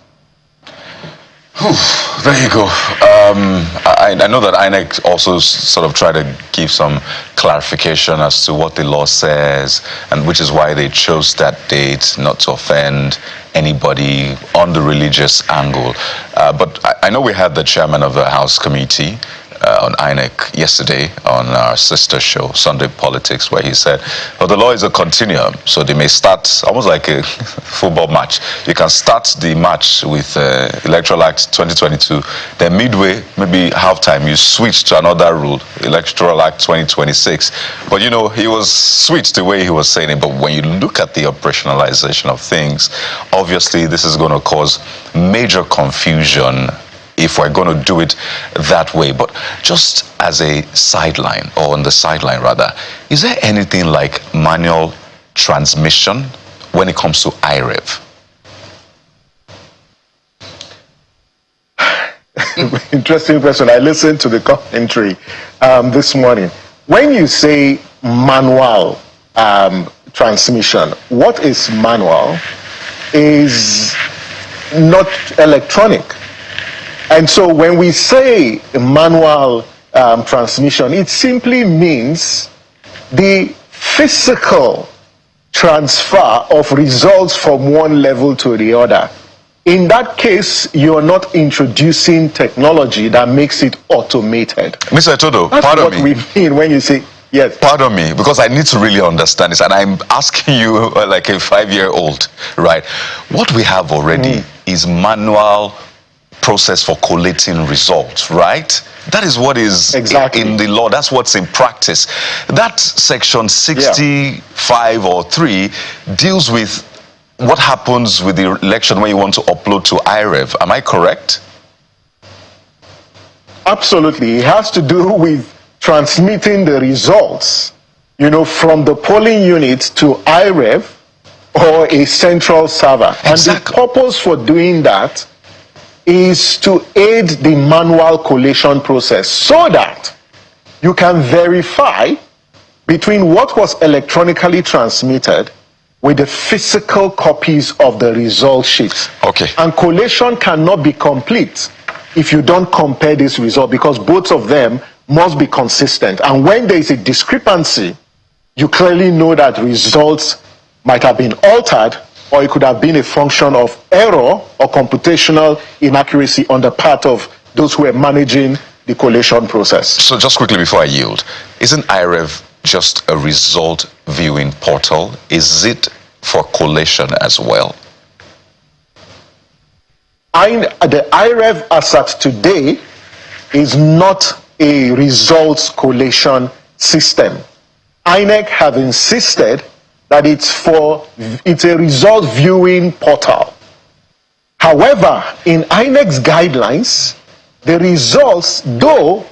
There you go. I know that INEC also sort of try to give some clarification as to what the law says, and which is why they chose that date, not to offend anybody on the religious angle. But I know we had the chairman of the House Committee on INEC yesterday on our sister show, Sunday Politics, where he said, well, the law is a continuum, so they may start almost like a football match. You can start the match with Electoral Act 2022, then midway, maybe halftime, you switch to another rule, Electoral Act 2026. But, you know, he was switched the way he was saying it, but when you look at the operationalization of things, obviously this is going to cause major confusion if we're going to do it that way. But just as a sideline, or on the sideline rather, is there anything like manual transmission when it comes to IREV? Interesting question. I listened to the commentary this morning. When you say manual transmission, what is manual is not electronic. And so when we say manual transmission, it simply means the physical transfer of results from one level to the other. In that case, you're not introducing technology that makes it automated. Mr. Todo, That's pardon what me. we mean when you say, yes. Pardon me, because I need to really understand this, and I'm asking you like a 5-year-old, right? What we have already is manual process for collating results, right? That is what is exactly in the law. That's what's in practice. That section 65 or 3 deals with what happens with the election when you want to upload to IREV. Am I correct? Absolutely. It has to do with transmitting the results, you know, from the polling unit to IREV or a central server. Exactly. And the purpose for doing that is to aid the manual collation process so that you can verify between what was electronically transmitted with the physical copies of the result sheets. Okay. And collation cannot be complete if you don't compare this result, because both of them must be consistent. And when there is a discrepancy, you clearly know that results might have been altered, or it could have been a function of error or computational inaccuracy on the part of those who are managing the collation process. So just quickly before I yield, isn't IREV just a result viewing portal? Is it for collation as well? The IREV as at today is not a results collation system. INEC have insisted that it's a result viewing portal. However, in INEC's guidelines, the results, though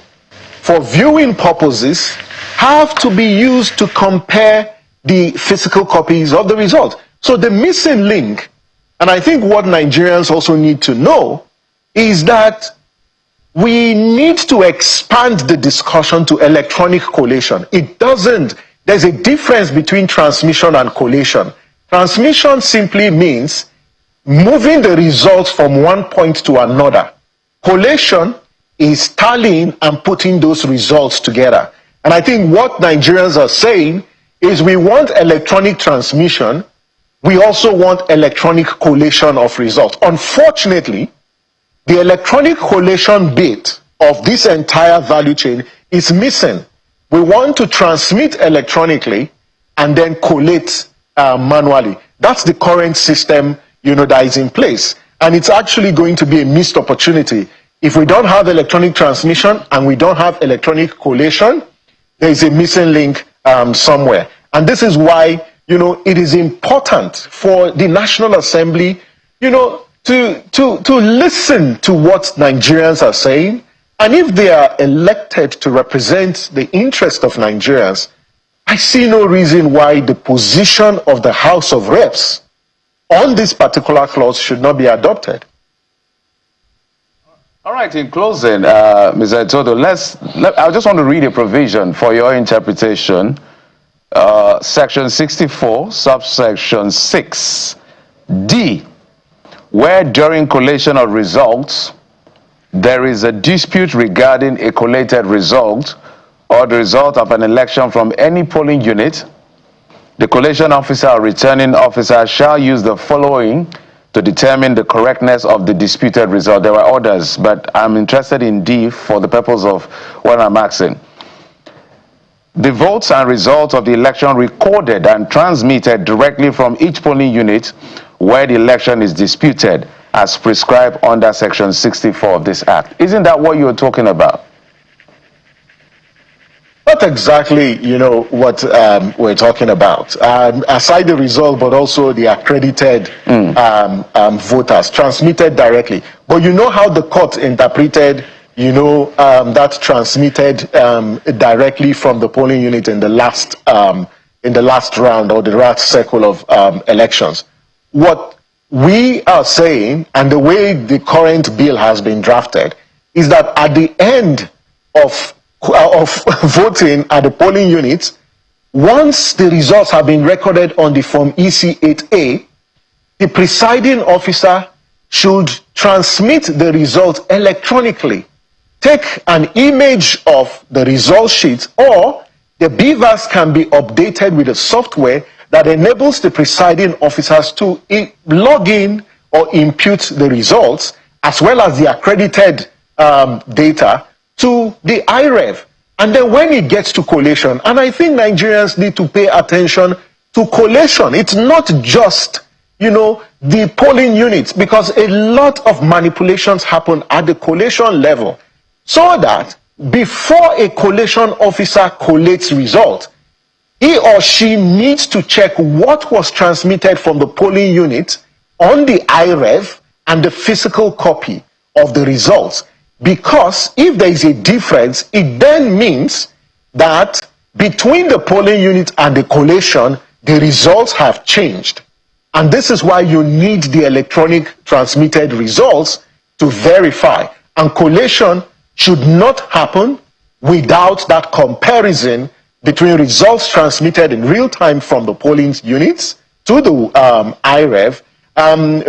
for viewing purposes, have to be used to compare the physical copies of the result. So the missing link, and I think what Nigerians also need to know, is that we need to expand the discussion to electronic collation. There's a difference between transmission and collation. Transmission simply means moving the results from one point to another. Collation is tallying and putting those results together. And I think what Nigerians are saying is we want electronic transmission, we also want electronic collation of results. Unfortunately, the electronic collation bit of this entire value chain is missing. We want to transmit electronically and then collate manually. That's the current system, you know, that is in place. And it's actually going to be a missed opportunity. If we don't have electronic transmission and we don't have electronic collation, there is a missing link somewhere. And this is why, you know, it is important for the National Assembly, you know, to listen to what Nigerians are saying And if they are elected to represent the interest of Nigerians, I see no reason why the position of the House of Reps on this particular clause should not be adopted. All right, in closing, Mr. Etodo, I just want to read a provision for your interpretation. Section 64, subsection 6, D, where during collation of results, there is a dispute regarding a collated result or the result of an election from any polling unit, the collation officer or returning officer shall use the following to determine the correctness of the disputed result. There are others, but I'm interested in D for the purpose of what I'm asking. The votes and results of the election recorded and transmitted directly from each polling unit where the election is disputed as prescribed under Section 64 of this Act. Isn't that what you're talking about? Not exactly, what we're talking about. Aside the result, but also the accredited voters transmitted directly. But you know how the court interpreted, that transmitted directly from the polling unit in the last round or the last cycle of elections. What we are saying, and the way the current bill has been drafted, is that at the end of voting at the polling units, once the results have been recorded on the Form EC8A, the presiding officer should transmit the results electronically, take an image of the result sheet, or the beavers can be updated with a software that enables the presiding officers to log in or impute the results as well as the accredited data to the IREV. And then when it gets to collation, and I think Nigerians need to pay attention to collation. It's not just, the polling units, because a lot of manipulations happen at the collation level. So that before a collation officer collates results, he or she needs to check what was transmitted from the polling unit on the IREV and the physical copy of the results. Because if there is a difference, it then means that between the polling unit and the collation, the results have changed. And this is why you need the electronic transmitted results to verify. And collation should not happen without that comparison between results transmitted in real time from the polling units to the IREV,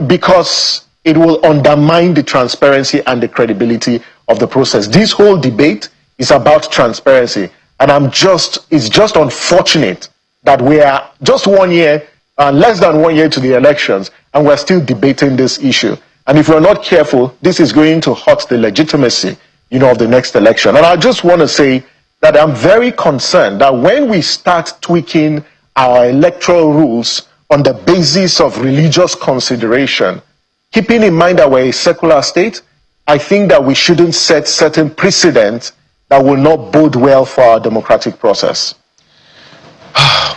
because it will undermine the transparency and the credibility of the process. This whole debate is about transparency, and it's just unfortunate that we are just 1 year, less than 1 year to the elections, and we're still debating this issue. And if we're not careful, this is going to hurt the legitimacy, of the next election. And I just want to say that I'm very concerned that when we start tweaking our electoral rules on the basis of religious consideration, keeping in mind that we're a secular state, I think that we shouldn't set certain precedents that will not bode well for our democratic process.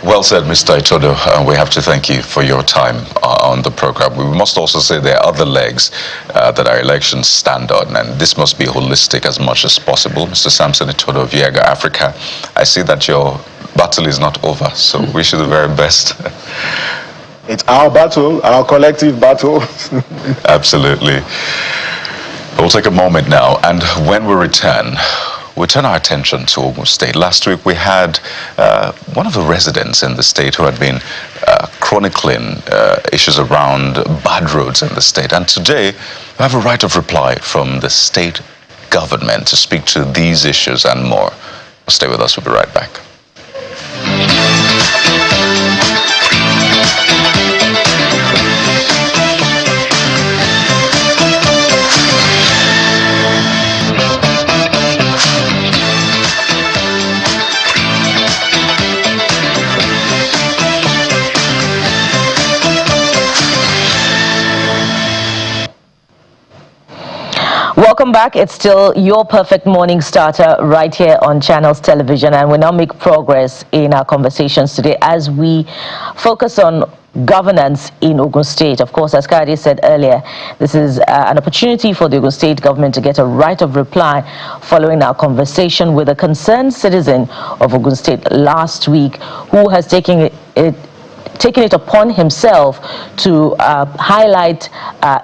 Well said, Mr. Etodo. We have to thank you for your time on the program. We must also say there are other legs that our elections stand on, and this must be holistic as much as possible. Mr. Samson Etodo of Yega Africa, I see that your battle is not over, so wish you the very best. It's our battle, our collective battle. Absolutely. We'll take a moment now, and when we return, we turn our attention to Ogun State. Last week we had one of the residents in the state who had been chronicling issues around bad roads in the state. And today we have a right of reply from the state government to speak to these issues and more. Stay with us, we'll be right back. Welcome back. It's still your perfect morning starter right here on Channels Television, and we now make progress in our conversations today as we focus on governance in Ogun State. Of course, as Kayode said earlier, this is an opportunity for the Ogun State government to get a right of reply following our conversation with a concerned citizen of Ogun State last week who has taken it upon himself to highlight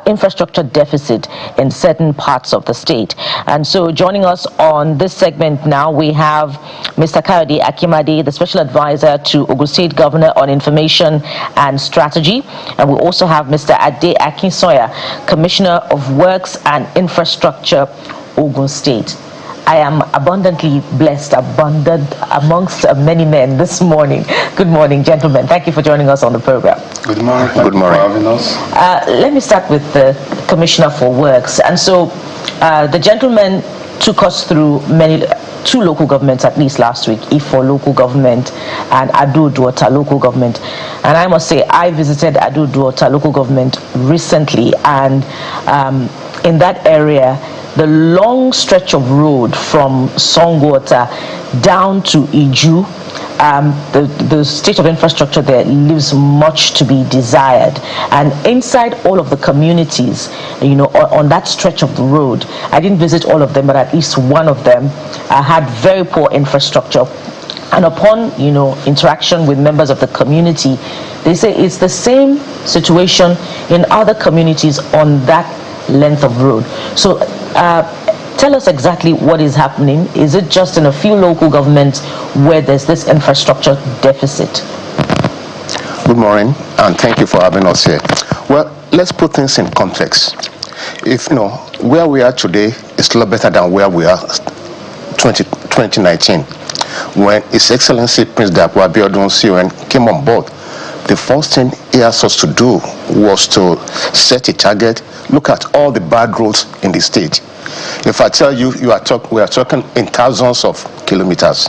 infrastructure deficit in certain parts of the state. And so joining us on this segment now, we have Mr. Kayode Akimade, the Special Advisor to Ogun State Governor on Information and Strategy. And we also have Mr. Ade Akinsoya, Commissioner of Works and Infrastructure, Ogun State. I am abundantly blessed, abundant amongst many men this morning. Good morning, gentlemen. Thank you for joining us on the program. Good morning. Good morning. Thank you for having us. Let me start with the Commissioner for Works. And so the gentleman took us through two local governments at least last week, Ifo local government and Ado-Duota local government. And I must say, I visited Ado-Duota local government recently, and in that area, the long stretch of road from Songwater down to Iju, the state of infrastructure there leaves much to be desired. And inside all of the communities, on that stretch of the road, I didn't visit all of them, but at least one of them had very poor infrastructure. And upon, interaction with members of the community, they say it's the same situation in other communities on that length of road. So tell us exactly what is happening. Is it just in a few local governments where there's this infrastructure deficit? Good morning, and thank you for having us here. Well, let's put things in context. If where we are today is a lot better than where we are 2019, when His Excellency Prince Dapo Abiodun CON came on board. The first thing he asked us to do was to set a target, look at all the bad roads in the state. If I tell you, we are talking in thousands of kilometers.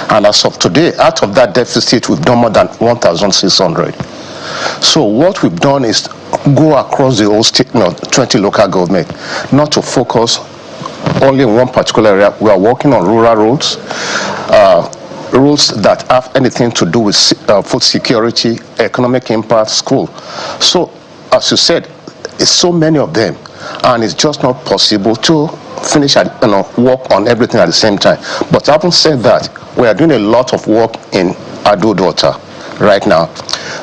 And as of today, out of that deficit, we've done more than 1,600. So what we've done is go across the whole state, 20 local government, not to focus only in one particular area. We are working on rural roads, roads that have anything to do with food security, economic impact, school. So, as you said, it's so many of them, and it's just not possible to finish and work on everything at the same time. But having said that, we are doing a lot of work in Ado-Duota right now.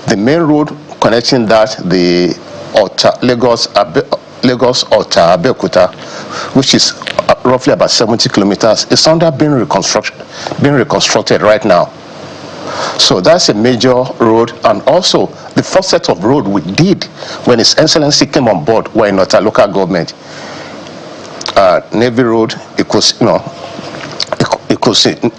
The main road connecting that, the Lagos-Ota Abeokuta, which is roughly about 70 kilometers, is under being reconstructed right now. So that's a major road. And also, the first set of road we did when His Excellency came on board were in Ota local government. Navy Road,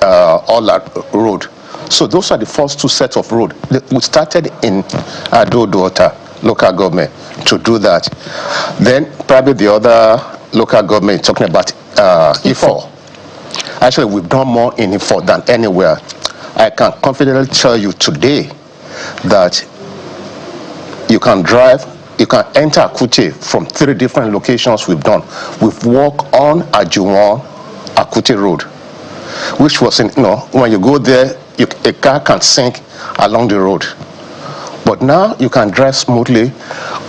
all that road. So those are the first two sets of road. We started in Ado-Duota local government to do that. Then probably the other local government talking about Ifo. Actually, we've done more in Ifo than anywhere. I can confidently tell you today that you can enter Akute from 3 different locations we've done. We've walked on Ajuwon Akute Road, which was when you go there, a car can sink along the road. But now you can drive smoothly,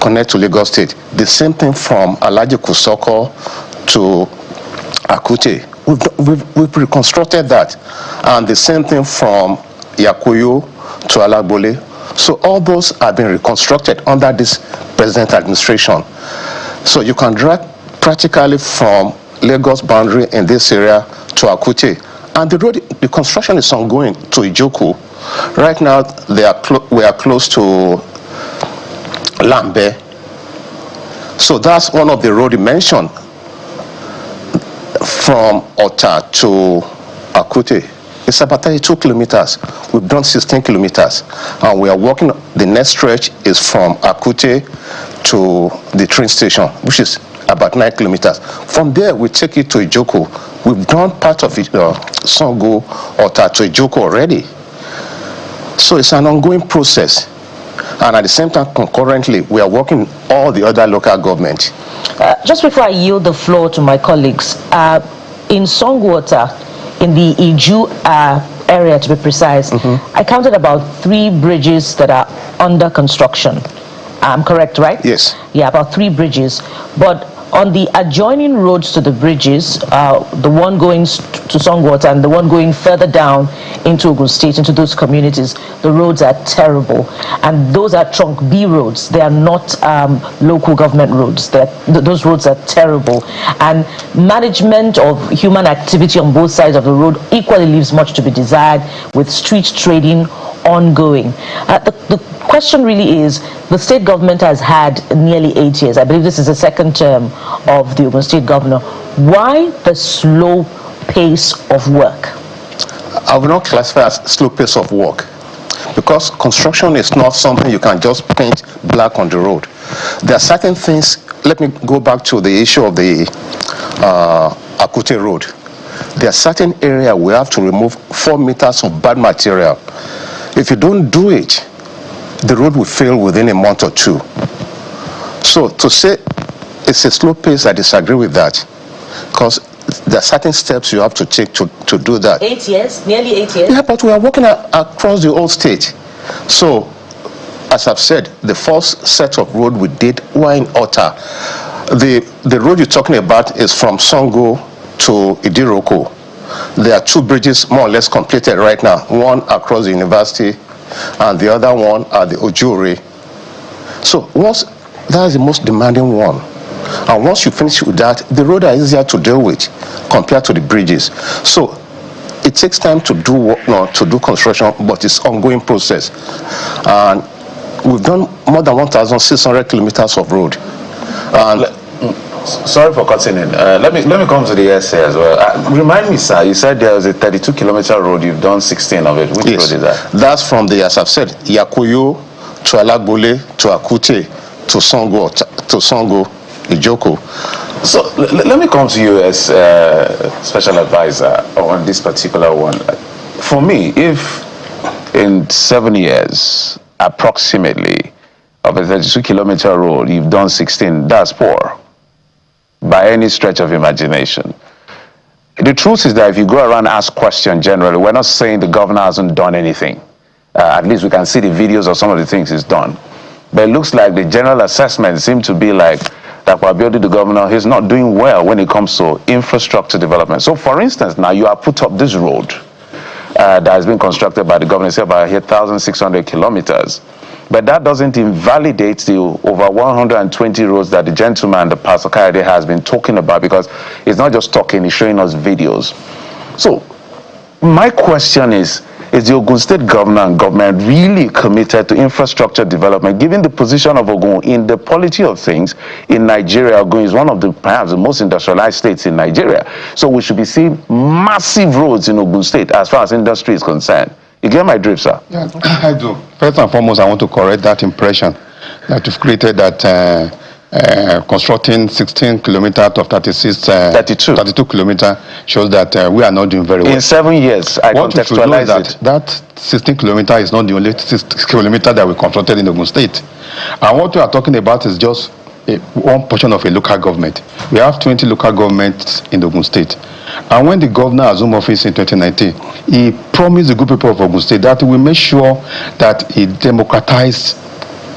connect to Lagos State. The same thing from Alaji Kusoko to Akute. We've reconstructed that. And the same thing from Yakuyu to Alagbole. So all those have been reconstructed under this present administration. So you can drive practically from Lagos boundary in this area to Akute. And the construction is ongoing to Ijoku. Right now, we are close to Lambe. So that's one of the roads you mentioned. From Ota to Akute, it's about 32 kilometers. We've done 16 kilometers. And we are working, the next stretch is from Akute to the train station, which is about 9 kilometers. From there, we take it to Ijoko. We've done part of it, Songo, Ota to Ijoko already. So it's an ongoing process. And at the same time, concurrently, we are working all the other local governments. Just before I yield the floor to my colleagues, in Songwater, in the Iju area, to be precise, I counted about 3 bridges that are under construction. I'm correct, right? Yes. Yeah, about 3 bridges. But on the adjoining roads to the bridges, the one going to Songwater and the one going further down into Ogun State, into those communities, the roads are terrible. And those are trunk B roads. They are not local government roads. Those roads are terrible. And management of human activity on both sides of the road equally leaves much to be desired, with street trading ongoing. The question really is, the state government has had nearly 8 years. I believe this is the second term of the Ogun State governor. Why the slow pace of work? I will not classify as slow pace of work, because construction is not something you can just paint black on the road. There are certain things. Let me go back to the issue of the Akute Road. There are certain areas we have to remove 4 meters of bad material. If you don't do it, the road will fail within a month or 2. So to say it's a slow pace, I disagree with that, because there are certain steps you have to take to do that. 8 years, nearly 8 years. Yeah, but we are working across the whole state. So, as I've said, the first set of road we did were in Ota. The road you're talking about is from Songo to Idiroko. There are 2 bridges more or less completed right now. One across the university, and the other one at the Ojuri. So that's the most demanding one. And once you finish with that, the roads are easier to deal with compared to the bridges. So it takes time to do work, to do construction, but it's ongoing process. And we've done more than 1,600 kilometers of road. And sorry for cutting in. Let me come to the essay as well. Remind me, sir, you said there was a 32-kilometer road. You've done 16 of it. Which road is that? That's from the, as I've said, Yakuyo to Alagbole to Akute to Songo, Ijoko. So let me come to you as special advisor on this particular one. For me, if in 7 years, approximately, of a 32-kilometer road, you've done 16, that's poor by any stretch of imagination. The truth is that if you go around and ask questions generally, we're not saying the governor hasn't done anything. At least we can see the videos of some of the things he's done. But it looks like the general assessment seems to be like that Wabiodi, the governor, he's not doing well when it comes to infrastructure development. So for instance, now you have put up this road that has been constructed by the governor, say about 1,600 kilometers. But that doesn't invalidate the over 120 roads that the gentleman, the Pastor Kayode, has been talking about, because he's not just talking, he's showing us videos. So my question is the Ogun State governor and government really committed to infrastructure development, given the position of Ogun in the polity of things in Nigeria? Ogun is one of the perhaps the most industrialized states in Nigeria. So we should be seeing massive roads in Ogun State as far as industry is concerned. You get my drift, sir? Yeah, I do. First and foremost, I want to correct that impression that you've created that constructing 16 kilometers of 32 kilometers shows that we are not doing very well. In 7 years, I contextualize it. That 16 kilometers is not the only 6 kilometers that we constructed in Ogun State. And what we are talking about is just one portion of a local government. We have 20 local governments in Ogun State. And when the governor assumed office in 2019, he promised the good people of Ogun State that he will make sure that he democratized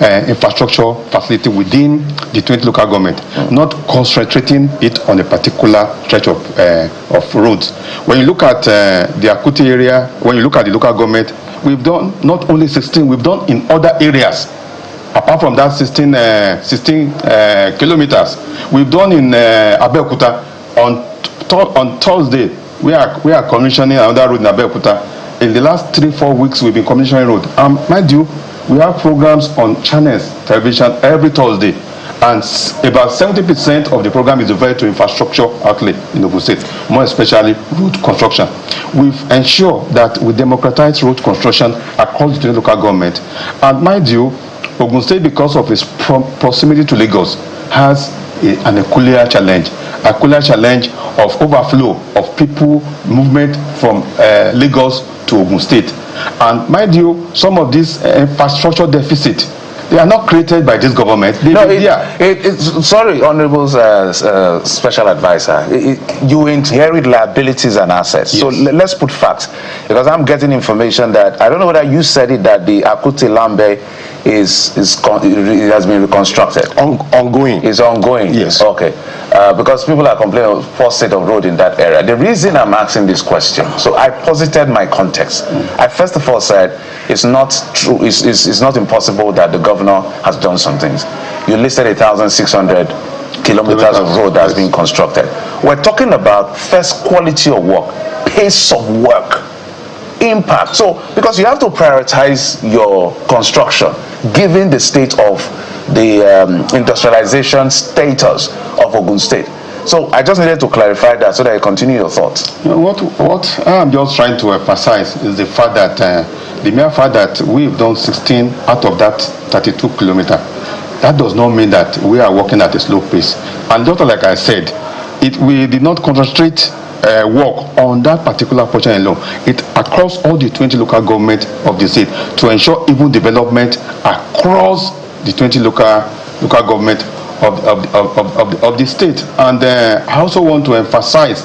infrastructure facility within the 20 local government, not concentrating it on a particular stretch of roads. When you look at the Akute area, when you look at the local government, we've done not only 16, we've done in other areas. Apart from that 16 kilometers, we've done in Abeokuta. On Thursday, we are commissioning another road in Abeokuta. In the last 3-4 weeks, we've been commissioning road. Mind you, we have programs on channels, television every Thursday, and about 70% of the program is devoted to infrastructure outlay in Ogun State, more especially road construction. We've ensured that we democratize road construction across the local government. And mind you, Ogun State, because of its proximity to Lagos, has an peculiar challenge of overflow of people movement from Lagos to Ogun State. And mind you, some of this infrastructure deficit They are not created by this government. Sorry, Honorable Special Advisor. You inherit liabilities and assets. Yes. So let's put facts. Because I'm getting information that, I don't know whether you said it, that the Akute Lambe it has been reconstructed. Ongoing. It's ongoing. Yes. Okay. Because people are complaining of poor state of road in that area. The reason I'm asking this question, so I posited my context. I first of all said it's not true. It's not impossible that the governor has done some things. You listed 1,600 kilometers of road that has been constructed. We're talking about first quality of work, pace of work, impact. So because you have to prioritize your construction given the state of the industrialization status of Ogun State. So I just needed to clarify that so that you continue your thoughts. What I'm just trying to emphasize is the fact that the mere fact that we've done 16 out of that 32 kilometers, that does not mean that we are working at a slow pace. And just like I said, we did not concentrate work on that particular portion alone. It across all the 20 local government of the state to ensure even development across the 20 local government of the state. And I also want to emphasize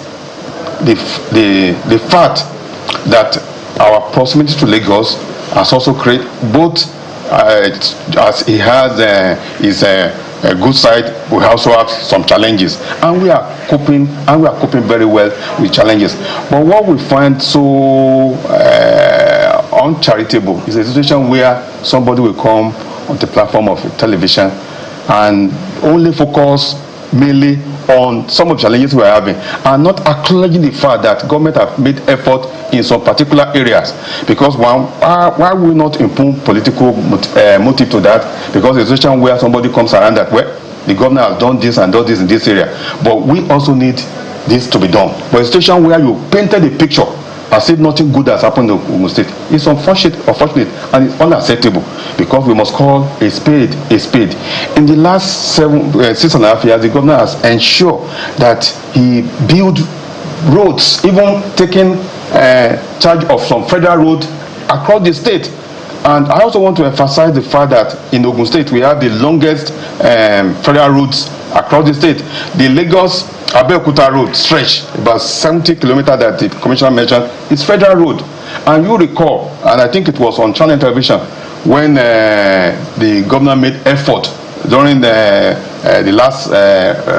the fact that our proximity to Lagos has also created both as it has a good side, we also have some challenges, and we are coping very well with challenges. But what we find so uncharitable is a situation where somebody will come on the platform of television and only focus mainly on some of the challenges we are having and not acknowledging the fact that government have made effort in some particular areas. Because why will we not impute political motive to that? Because it's a situation where somebody comes around that, well, the governor has done this and done this in this area, but we also need this to be done. But a situation where you painted a picture as if nothing good has happened in Ogun State, it's unfortunate and it's unacceptable, because we must call a spade a spade. In the last 6.5 years, the governor has ensured that he built roads, even taking charge of some federal roads across the state. And I also want to emphasize the fact that in Ogun State we have the longest federal roads across the state. The Lagos-Abeokuta road stretch, about 70 kilometers that the commissioner mentioned, is federal road. And you recall, and I think it was on channel television, when the governor made effort during the last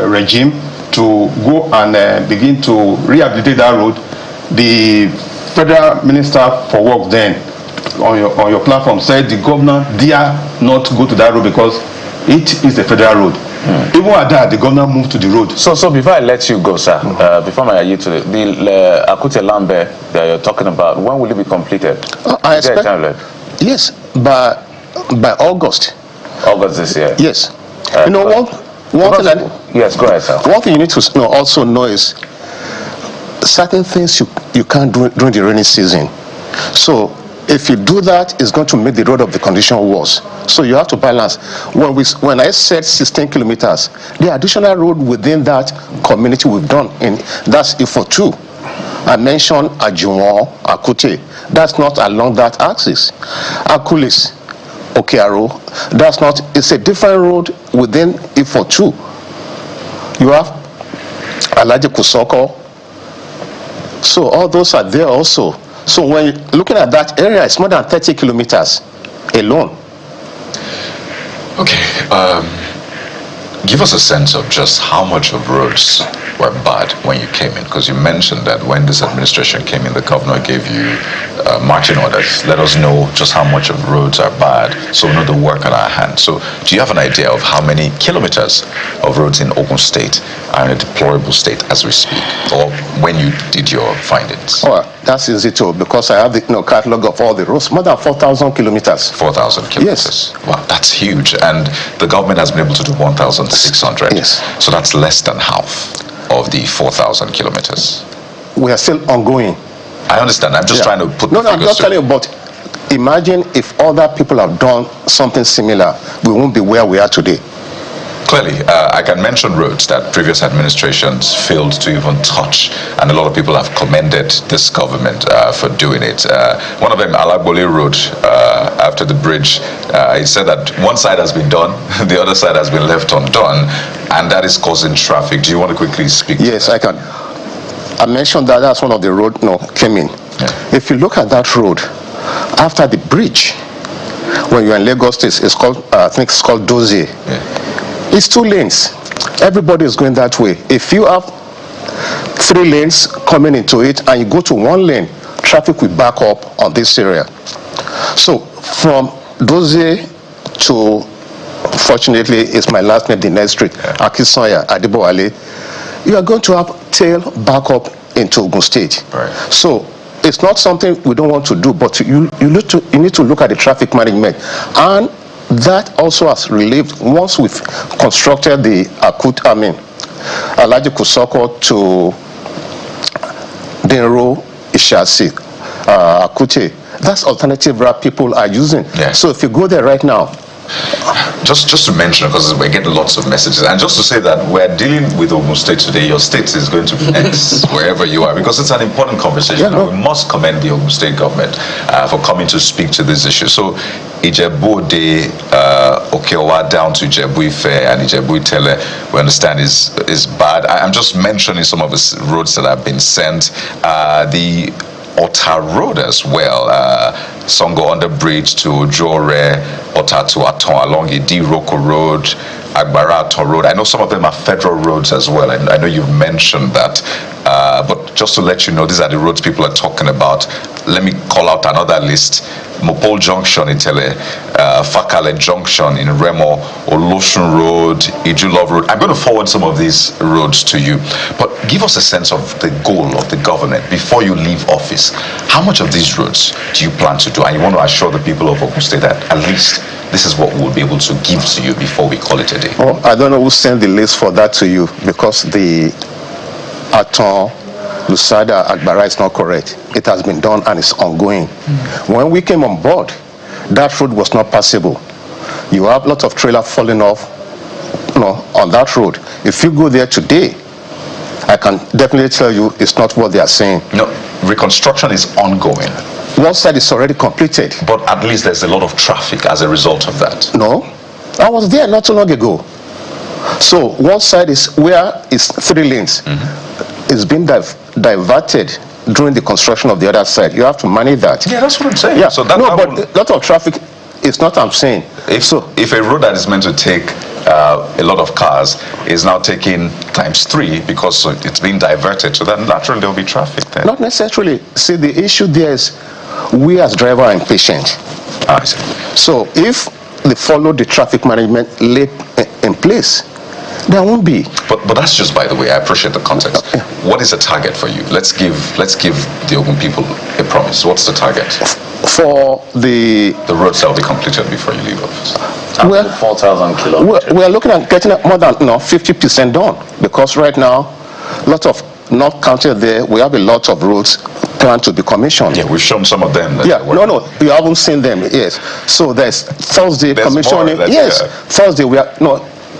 regime to go and begin to rehabilitate that road, the federal minister for work then on your platform said the governor dare not go to that road because it is a federal road. Even at that, the governor moved to the road. So before I let you go, sir, before I yield to the Akute Lambe that you're talking about, when will it be completed? I expect, yes, by August. August this year. Yes. You know one thing. Yes, go ahead, sir. One thing you need to also know is certain things you can't do during the rainy season. So if you do that, it's going to make the road of the condition worse. So you have to balance. When I said 16 kilometers, the additional road within that community we've done, that's Ifo 2. I mentioned Ajuwon, Akute. That's not along that axis. Akulis, Okearo, that's not, it's a different road within Ifo 2. You have Alaji Kusoko. So all those are there also. So when you're looking at that area, it's more than 30 kilometers alone. Okay, give us a sense of just how much of roads were bad when you came in, because you mentioned that when this administration came in, the governor gave you marching orders. Let us know just how much of roads are bad, so we know the work at our hand. So do you have an idea of how many kilometers of roads in Ogun State are in a deplorable state as we speak, or when you did your findings? Oh, that's easy too, because I have the catalog of all the roads, more than 4,000 kilometers. 4,000 kilometers. Yes. Wow, that's huge. And the government has been able to do 1,600. Yes. So that's less than half of the 4,000 kilometers. We are still ongoing. I understand. I'm just trying to put No, I'm not telling you, but imagine if other people have done something similar, we won't be where we are today. Clearly, I can mention roads that previous administrations failed to even touch, and a lot of people have commended this government for doing it. One of them, Alagbole Road, after the bridge, it said that one side has been done, the other side has been left undone, and that is causing traffic. Do you want to quickly speak? Yes, I can. I mentioned that that's one of the road came in. Yeah. If you look at that road, after the bridge, when you're in Lagos State, it's called, I think it's called Dozie. Yeah. It's 2 lanes. Everybody is going that way. If you have 3 lanes coming into it and you go to 1 lane, traffic will back up on this area. So from Dozie to, fortunately, it's my last name, the next street, Akisoya, Adibowale, you are going to have tail back up into Ogun State. Right. So it's not something we don't want to do, but you need to look at the traffic management. And that also has relieved, once we've constructed the Alhaji Kusoko to Denro Ishasi, Akute, that's alternative route people are using. Yeah. So if you go there right now, just to mention, because we're getting lots of messages, and just to say that we're dealing with Ogun State today. Your state is going to be next wherever you are, because it's an important conversation. Yeah, no. We must commend the Ogun State government for coming to speak to this issue. So Ijebu de Okeowa down to Ijebu Ife and Ijebu Itele, we understand is bad. I'm just mentioning some of the roads that have been sent. The Ota Road as well, Songo under bridge to Jore, Ota to Aton along Idi Roko Road, Agbara Aton Road. I know some of them are federal roads as well. I know you've mentioned that. But just to let you know, these are the roads people are talking about. Let me call out another list. Mopol Junction in Tele, Fakale Junction in Remo, Olosun Road, Ijulov Road. I'm going to forward some of these roads to you. But give us a sense of the goal of the government before you leave office. How much of these roads do you plan to do? And you want to assure the people of Ogun State that at least this is what we'll be able to give to you before we call it a day. Oh, I don't know who sent the list for that to you, because the Aton Lusada Agbara is not correct. It has been done and it's ongoing. When we came on board, that road was not passable. You have lots of trailer falling off on that road. If you go there today, I can definitely tell you it's not what they are saying. No, reconstruction is ongoing. One side is already completed. But at least there's a lot of traffic as a result of that. No, I was there not too long ago. So one side is where it's 3 lanes. It's been diverted during the construction of the other side. You have to manage that. Yeah, that's what I'm saying. Yeah, so that, no, but a lot of traffic is not, I'm saying. If a road that is meant to take a lot of cars is now taking ×3 because it's being diverted, so then naturally there will be traffic there. Not necessarily. See, the issue there is we as driver are impatient. I see. So if they follow the traffic management laid in place, there won't be. But that's just by the way. I appreciate the context. Okay. What is the target for you? Let's give the Ogun people a promise. What's the target? For the roads that will be completed before you leave office. 4,000 kilometers. We are looking at getting more than 50% done, because right now, lots of not counted there. We have a lot of roads planned to be commissioned. Yeah, we've shown some of them. Yeah, no, you haven't seen them. Yes. So there's Thursday commissioning. Yes, Thursday we are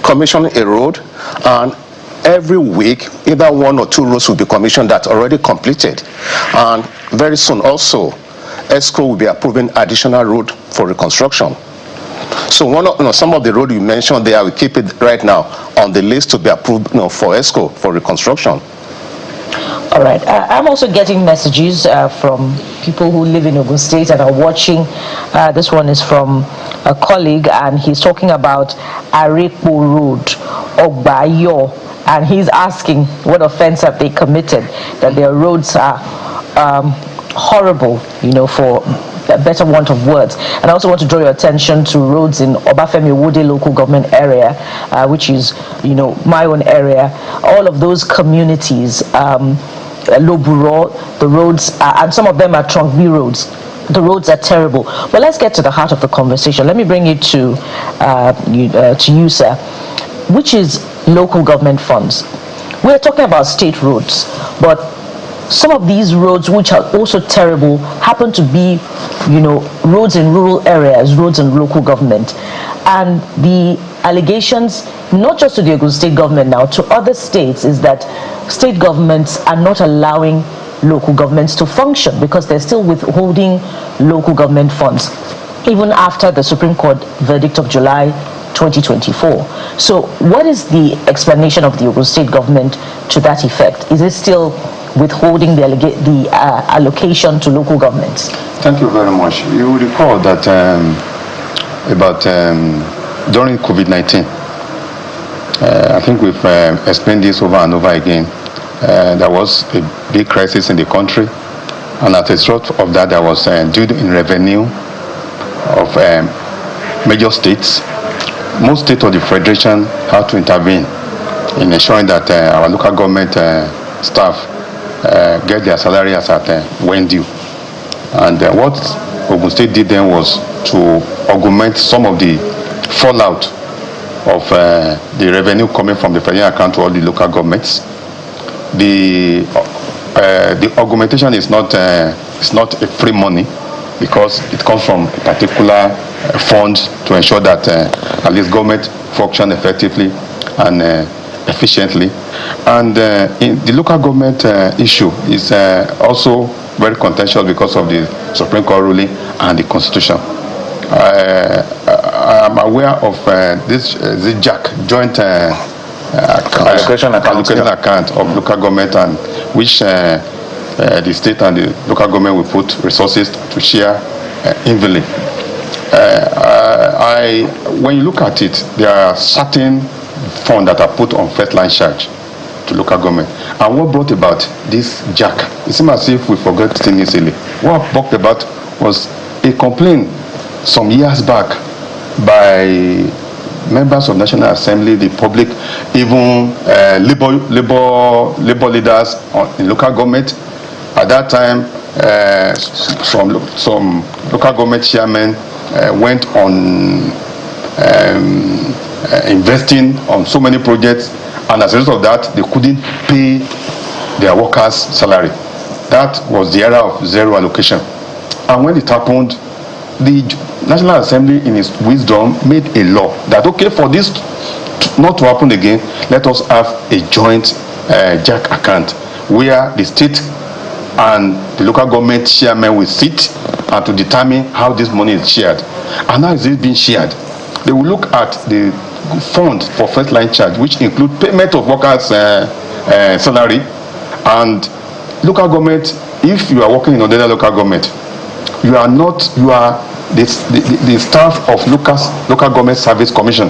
commissioning a road, and every week either 1 or 2 roads will be commissioned that already completed, and very soon also ESCO will be approving additional road for reconstruction. So some of the road you mentioned there, we keep it right now on the list to be approved for ESCO for reconstruction. All right. I'm also getting messages from people who live in Ogun State and are watching. This one is from a colleague, and he's talking about Arepo Road, Ogbayo, and he's asking what offense have they committed, that their roads are horrible, for a better want of words. And I also want to draw your attention to roads in Obafemi Wode local government area, which is, my own area. All of those communities, Loburo, the roads, and some of them are trunk B roads. The roads are terrible. Well, let's get to the heart of the conversation. Let me bring it to you, sir, which is local government funds. We're talking about state roads, but some of these roads, which are also terrible, happen to be, roads in rural areas, roads in local government. And the allegations, not just to the Ogun State government now, to other states, is that state governments are not allowing local governments to function because they're still withholding local government funds, even after the Supreme Court verdict of July 2024. So what is the explanation of the Ogun State government to that effect? Is it still withholding the allocation to local governments? Thank you very much. You will recall that during COVID-19, I think we've explained this over and over again. There was a big crisis in the country, and as a result of that, there was due in revenue of major states. Most states of the Federation had to intervene in ensuring that our local government staff get their salary as at when due. And what Ogun State did then was to augment some of the fallout of the revenue coming from the federal account to all the local governments. The augmentation is not a free money, because it comes from a particular fund to ensure that at least government function effectively and efficiently. And in the local government issue is also very contentious because of the Supreme Court ruling and the Constitution. I am aware of this JAC, Joint Allocation Account of local government, and which the state and the local government will put resources to share evenly. When you look at it, there are certain funds that are put on first line charge to local government. And what brought about this JAC? It seems as if we forgot it easily. What brought about was a complaint some years back by members of National Assembly, the public, even labor leaders in local government. At that time, some local government chairmen went on investing on so many projects, and as a result of that, they couldn't pay their workers' salary. That was the era of zero allocation. And when it happened, the National Assembly, in its wisdom, made a law that, okay, for this not to happen again, let us have a joint JAC account where the state and the local government chairman will sit and to determine how this money is shared. And how is it being shared? They will look at the fund for first line charge, which include payment of workers' salary, and local government. If you are working in another local government, you are the staff of local government service commission.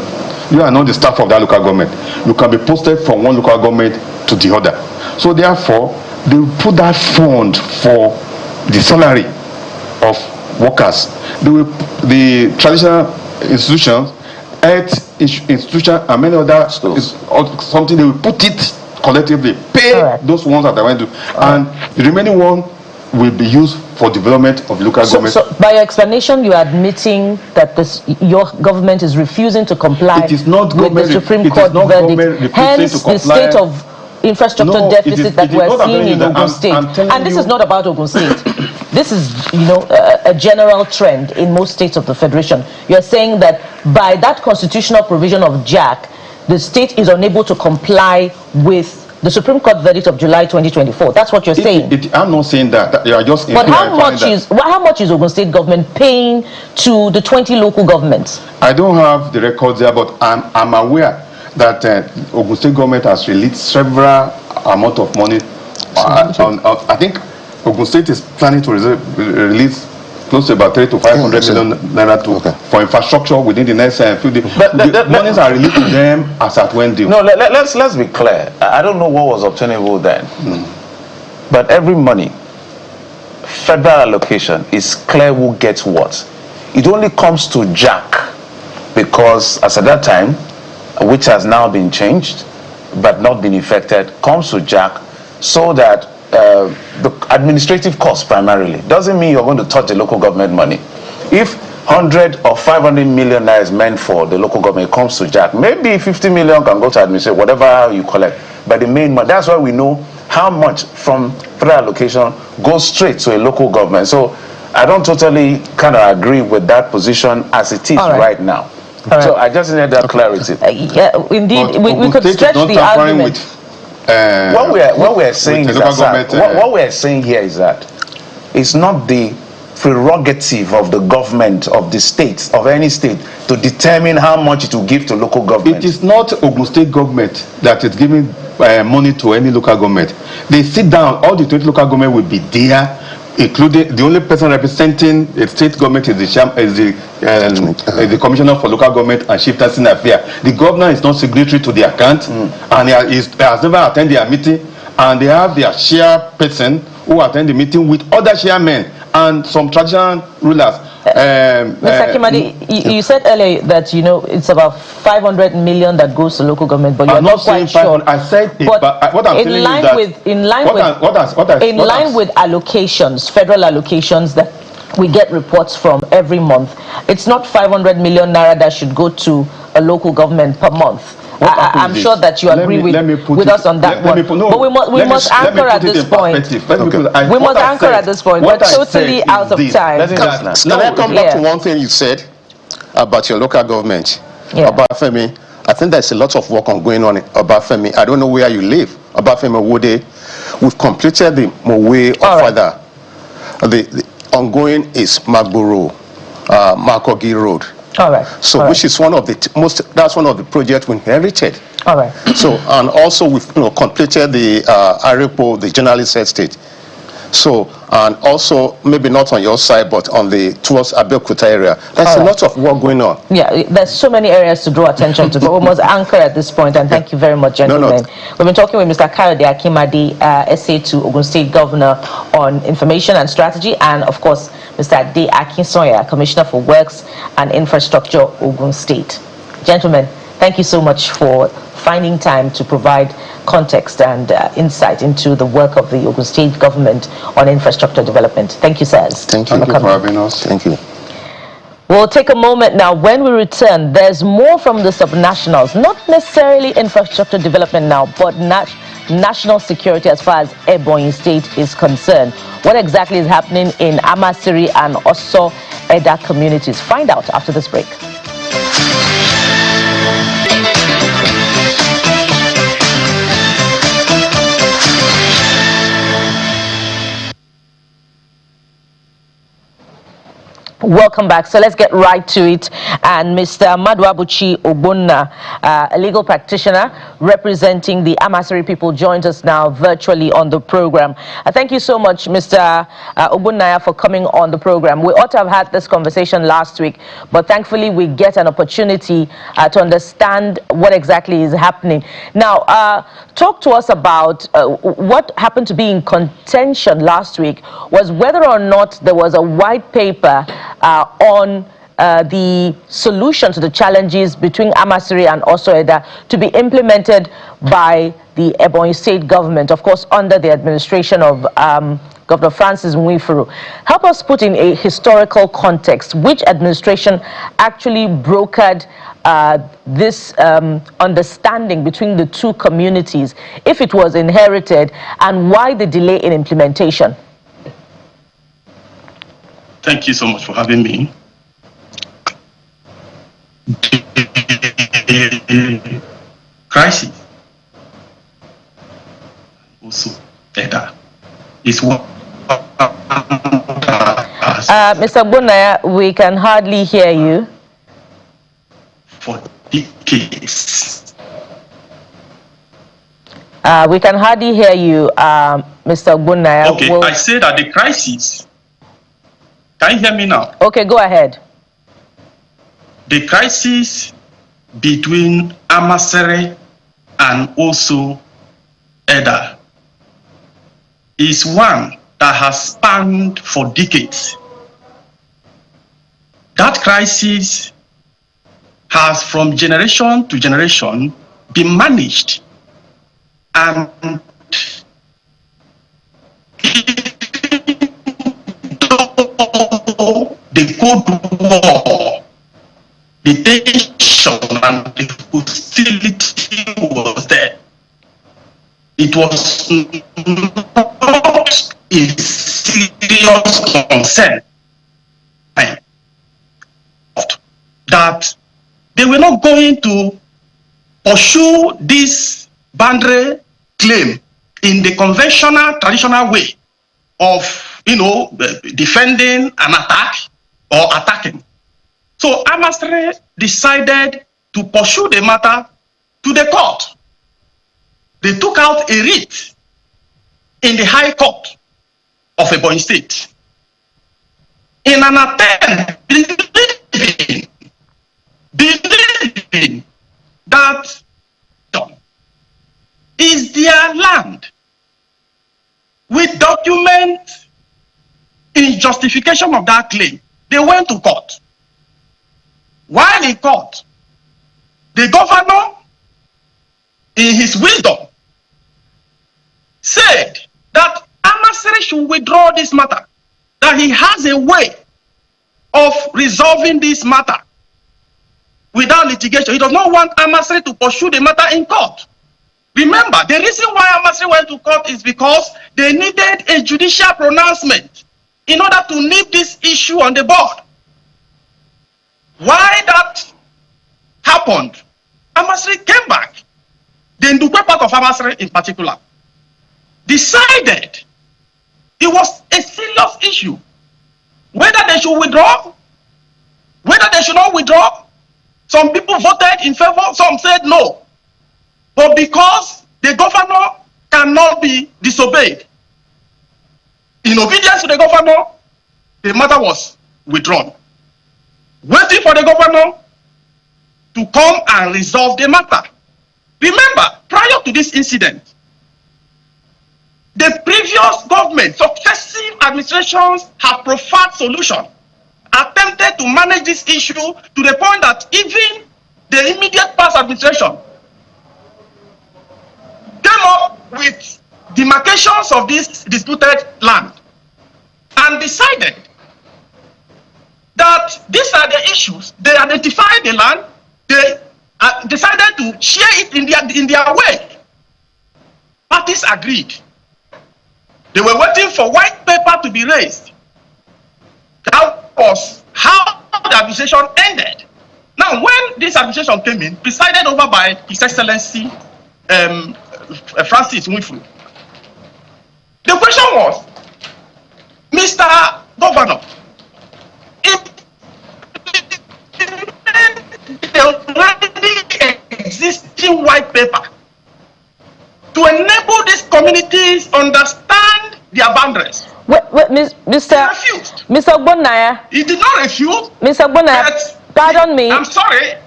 You are not the staff of that local government. You can be posted from one local government to the other. So therefore, they will put that fund for the salary of workers. The traditional institutions, health institution, and many other something, they will put it collectively, pay those ones that I went to, and the remaining one will be used for development of local government. So by your explanation, you are admitting that your government is refusing to comply with the Supreme Court verdict. Hence, the state of infrastructure deficit that we're seeing in Ogun State. And this is not about Ogun State. This is, a general trend in most states of the Federation. You're saying that by that constitutional provision of JAC, the state is unable to comply with the Supreme Court verdict of July 2024. That's what you're saying. I'm not saying that. You are just. But how much is Ogun State government paying to the 20 local governments? I don't have the records there, but I'm aware that Ogun State government has released several amount of money. I think Ogun State is planning to release close to about 300 to 500 million naira for infrastructure within the next few days. But the monies are released to them as at when due. No, let's be clear. I don't know what was obtainable then, but every money, federal allocation, is clear who gets what. It only comes to JAC because, as at that time, which has now been changed but not been effected, comes to JAC so that the administrative costs primarily. Doesn't mean you're going to touch the local government money. If 100 or 500 million naira is meant for the local government, it comes to JAC. Maybe 50 million can go to administration, whatever you collect. But the main money, that's why we know how much from federal allocation goes straight to a local government. So I don't totally kind of agree with that position as it is right now. All So right. I just need that clarity. Yeah, indeed, But we Ogun could State is stretch not the tampering argument. What we're saying the is local that, sir, government, what we're saying here is that it's not the prerogative of the government of the state, of any state, to determine how much it will give to local government. It is not Ogun State government that is giving money to any local government. They sit down, all the 20 local government will be there, including the only person representing the state government is the commissioner for local government and chieftaincy affairs. The governor is not signatory to the account, and he has never attended their meeting, and they have their chairperson who attend the meeting with other chairmen and some traditional rulers. Mr. Kimadi, you said earlier that it's about 500 million that goes to local government, but you're not quite sure. I said, but what I'm telling you is that in line with allocations, federal allocations that we get reports from every month, it's not 500 million naira that should go to a local government per month. I'm sure that you agree with us on that one. But we must anchor at this point. We must anchor at this point. We're totally out of time. Can I come back to one thing you said about your local government? Yeah. Obafemi, I think there's a lot of work going on in Obafemi. I don't know where you live. Obafemi Wode. We've completed the Mowe or further. The ongoing is Magboro, Makogi Road. All right. So, which is one of the that's one of the projects we inherited. All right. So, and also we've completed the Arepo, the journalist estate. So, and also maybe not on your side, but on the towards Abeokuta area. There's a lot of work going on. Yeah, there's so many areas to draw attention to, but we must anchor at this point. And thank you very much, gentlemen. We've been talking with Mr. Kayode Akimade, SA2 Ogun State Governor on Information and Strategy, and of course, Mr. Ade Akinsoya, Commissioner for Works and Infrastructure, Ogun State. Gentlemen, thank you so much for finding time to provide context and insight into the work of the Ogun State government on infrastructure development. Thank you, sirs. Thank you for having us. Thank you. We'll take a moment now. When we return, there's more from the subnationals, not necessarily infrastructure development now, but national security as far as Ebonyi State is concerned. What exactly is happening in Amasiri and also Eda communities? Find out after this break. Welcome back. So let's get right to it. And Mr. Maduabuchi Ogbonna, a legal practitioner representing the Amasiri people, joins us now virtually on the program. Thank you so much, Mr. Ogbonna, for coming on the program. We ought to have had this conversation last week, but thankfully we get an opportunity to understand what exactly is happening. Now, talk to us about what happened to be in contention last week was whether or not there was a white paper on the solution to the challenges between Amasiri and also Eda to be implemented by the Ebonyi State government, of course, under the administration of Governor Francis Nwifuru. Help us put in a historical context. Which administration actually brokered this understanding between the two communities, if it was inherited, and why the delay in implementation? Thank you so much for having me. The crisis also better is what Mr. Bonaya, we can hardly hear you. For decades. We can hardly hear you, Mr. Bonaya. Okay, I say that the crisis. Can you hear me now? Okay, go ahead. The crisis between Amasiri and also Eda is one that has spanned for decades. That crisis has from generation to generation been managed, and the Cold War, the tension and the hostility was there. It was not a serious concern that they were not going to pursue this boundary claim in the conventional, traditional way of, defending an attack or attacking. So Amasri decided to pursue the matter to the court. They took out a writ in the High Court of Ogun State in an attempt, believing that is their land, with documents in justification of that claim. They went to court. While in court, the governor, in his wisdom, said that Amasri should withdraw this matter, that he has a way of resolving this matter without litigation. He does not want Amasri to pursue the matter in court. Remember, the reason why Amasri went to court is because they needed a judicial pronouncement in order to nip this issue on the board. Why that happened, Amasri came back. The Ndukwe part of Amasri in particular decided it was a serious issue, whether they should withdraw, whether they should not withdraw. Some people voted in favor, some said no. But because the governor cannot be disobeyed, in obedience to the governor, the matter was withdrawn, waiting for the governor to come and resolve the matter. Remember, prior to this incident, the previous government, successive administrations have proffered solutions, attempted to manage this issue to the point that even the immediate past administration came up with demarcations of this disputed land and decided that these are the issues. They identified the land, they decided to share it in their way. Parties agreed. They were waiting for white paper to be raised. That was how the administration ended. Now, when this administration came in, presided over by His Excellency Francis Nwifuru, the question was, Mr. Governor, if the already existing white paper to enable these communities understand their boundaries. Mr. Ogbonnaya. He did not refuse. Mr. Ogbonnaya, pardon me. I'm sorry.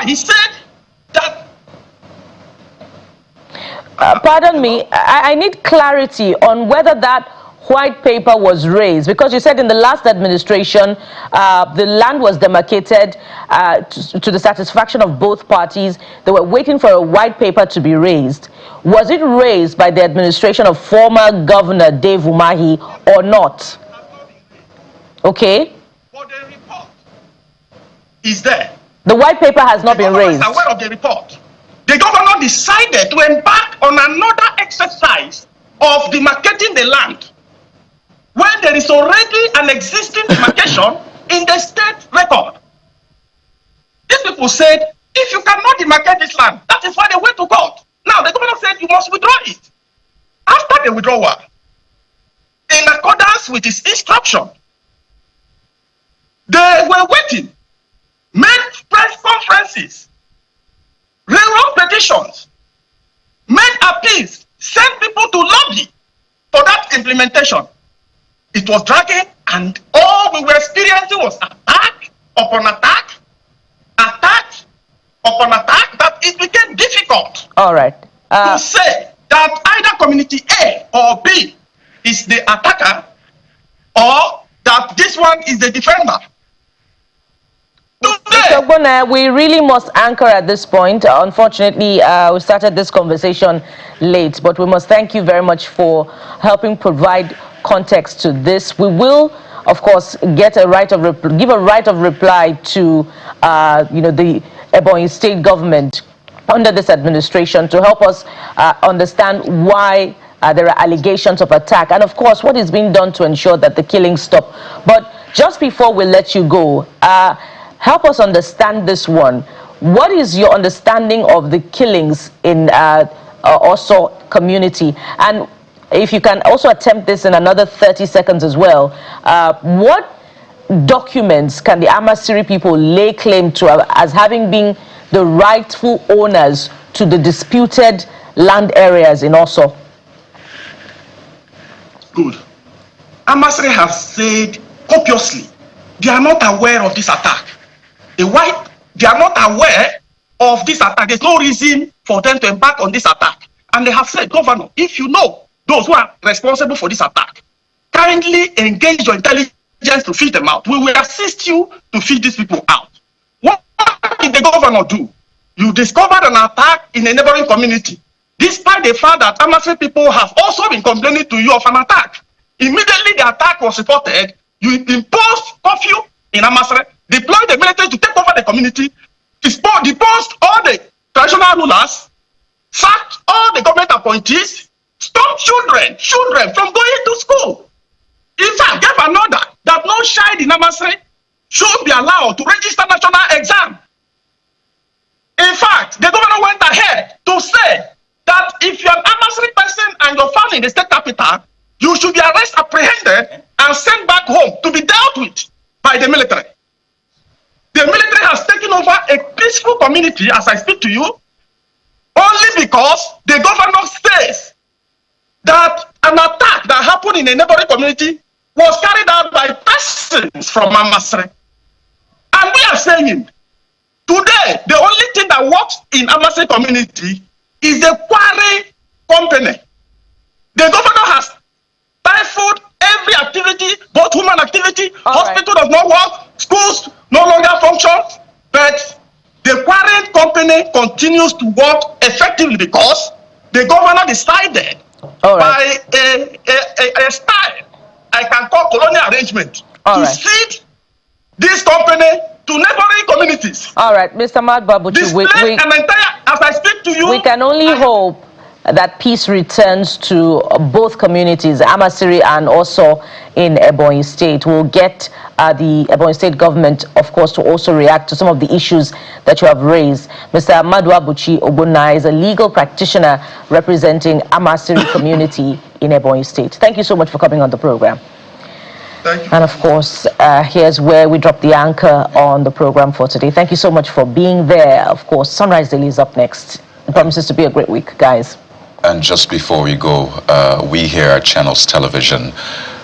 He said that. Pardon me. I need clarity on whether that white paper was raised, because you said in the last administration the land was demarcated to the satisfaction of both parties. They were waiting for a white paper to be raised. Was it raised by the administration of former Governor Dave Umahi or not? Okay. But the report is there. The white paper has not been raised. The governor is aware of the report. The governor decided to embark on another exercise of demarcating the land when there is already an existing demarcation in the state record. These people said, if you cannot demarcate this land, that is why they went to court. Now, the governor said you must withdraw it. After the withdrawal, in accordance with his instruction, they were waiting, made press conferences, railroad petitions, made appeals, sent people to lobby for that implementation. It was dragging, and all we were experiencing was attack upon attack, that it became difficult. All right. To say that either community A or B is the attacker, or that this one is the defender. Mr. Ogbonnaya, we really must anchor at this point. Unfortunately, we started this conversation late, but we must thank you very much for helping provide context to this. We will, of course, give a right of reply to the Ebonyi State government under this administration to help us understand why there are allegations of attack, and of course what is being done to ensure that the killings stop. But just before we let you go, help us understand this one. what is your understanding of the killings in also community? And if you can also attempt this in another 30 seconds as well, what documents can the Amasiri people lay claim to as having been the rightful owners to the disputed land areas in Oso? Good. Amasiri have said copiously they are not aware of this attack. They are not aware of this attack. There's no reason for them to embark on this attack. And they have said, Governor, if you know those who are responsible for this attack, kindly engage your intelligence to fish them out. We will assist you to fish these people out. What did the governor do? You discovered an attack in a neighboring community, despite the fact that Amasiri people have also been complaining to you of an attack. Immediately the attack was reported, you imposed curfew in Amasiri, deployed the military to take over the community, deposed all the traditional rulers, sacked all the government appointees, stopped children from going to school. In fact, gave an order that no child in Amasiri should be allowed to register national exam. In fact, the governor went ahead to say that if you're an Amasiri person and you're found in the state capital, you should be arrested, apprehended, and sent back home to be dealt with by the military. The military has taken over a peaceful community, as I speak to you, only because the governor says that an attack that happened in a neighboring community was carried out by persons from Amasiri. And we are saying, today, the only thing that works in Amasiri community is the quarry company. The governor has stifled every activity, both human activity, hospital does not work, schools no longer function, but the quarry company continues to work effectively because the governor decided by a style I can call colonial arrangement to cede this company to neighboring communities. All right, Mr. Madbabuchi, as I speak to you, we can only hope that peace returns to both communities, Amasiri and also in Ebonyi State. We'll get the Ebonyi State government, of course, to also react to some of the issues that you have raised. Mr. Madbabuchi Ogun is a legal practitioner representing Amasiri community in Ebonyi State. Thank you so much for coming on the program. Thank you. And of course, here's where we drop the anchor on the program for today. Thank you so much for being there. Of course, Sunrise Daily is up next. It promises to be a great week, guys. And just before we go, we here at Channels Television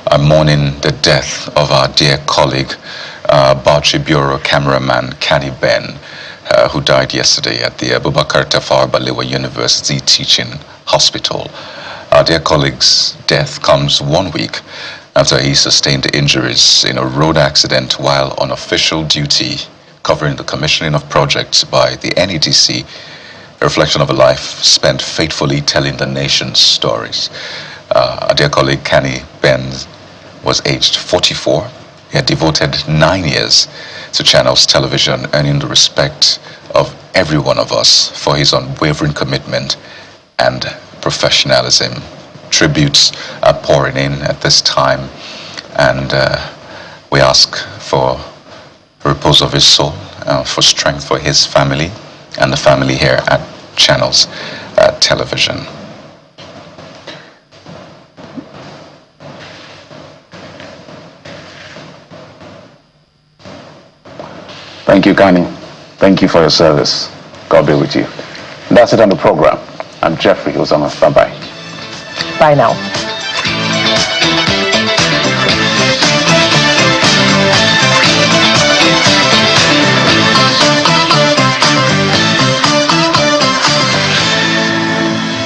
are mourning the death of our dear colleague, Bauchi Bureau cameraman Kenny Ben, who died yesterday at the Abubakar Tafawa Balewa University Teaching Hospital. Our dear colleague's death comes 1 week after he sustained injuries in a road accident while on official duty covering the commissioning of projects by the NEDC, a reflection of a life spent faithfully telling the nation's stories. Our dear colleague Kenny Ben was aged 44. He had devoted 9 years to Channels Television, earning the respect of every one of us for his unwavering commitment and professionalism. Tributes are pouring in at this time, and we ask for the repose of his soul, for strength for his family and the family here at Channels Television. Thank you, Kani. Thank you for your service. God be with you. That's it on the program. I'm Jeffrey Ozama. Bye-bye. Bye now.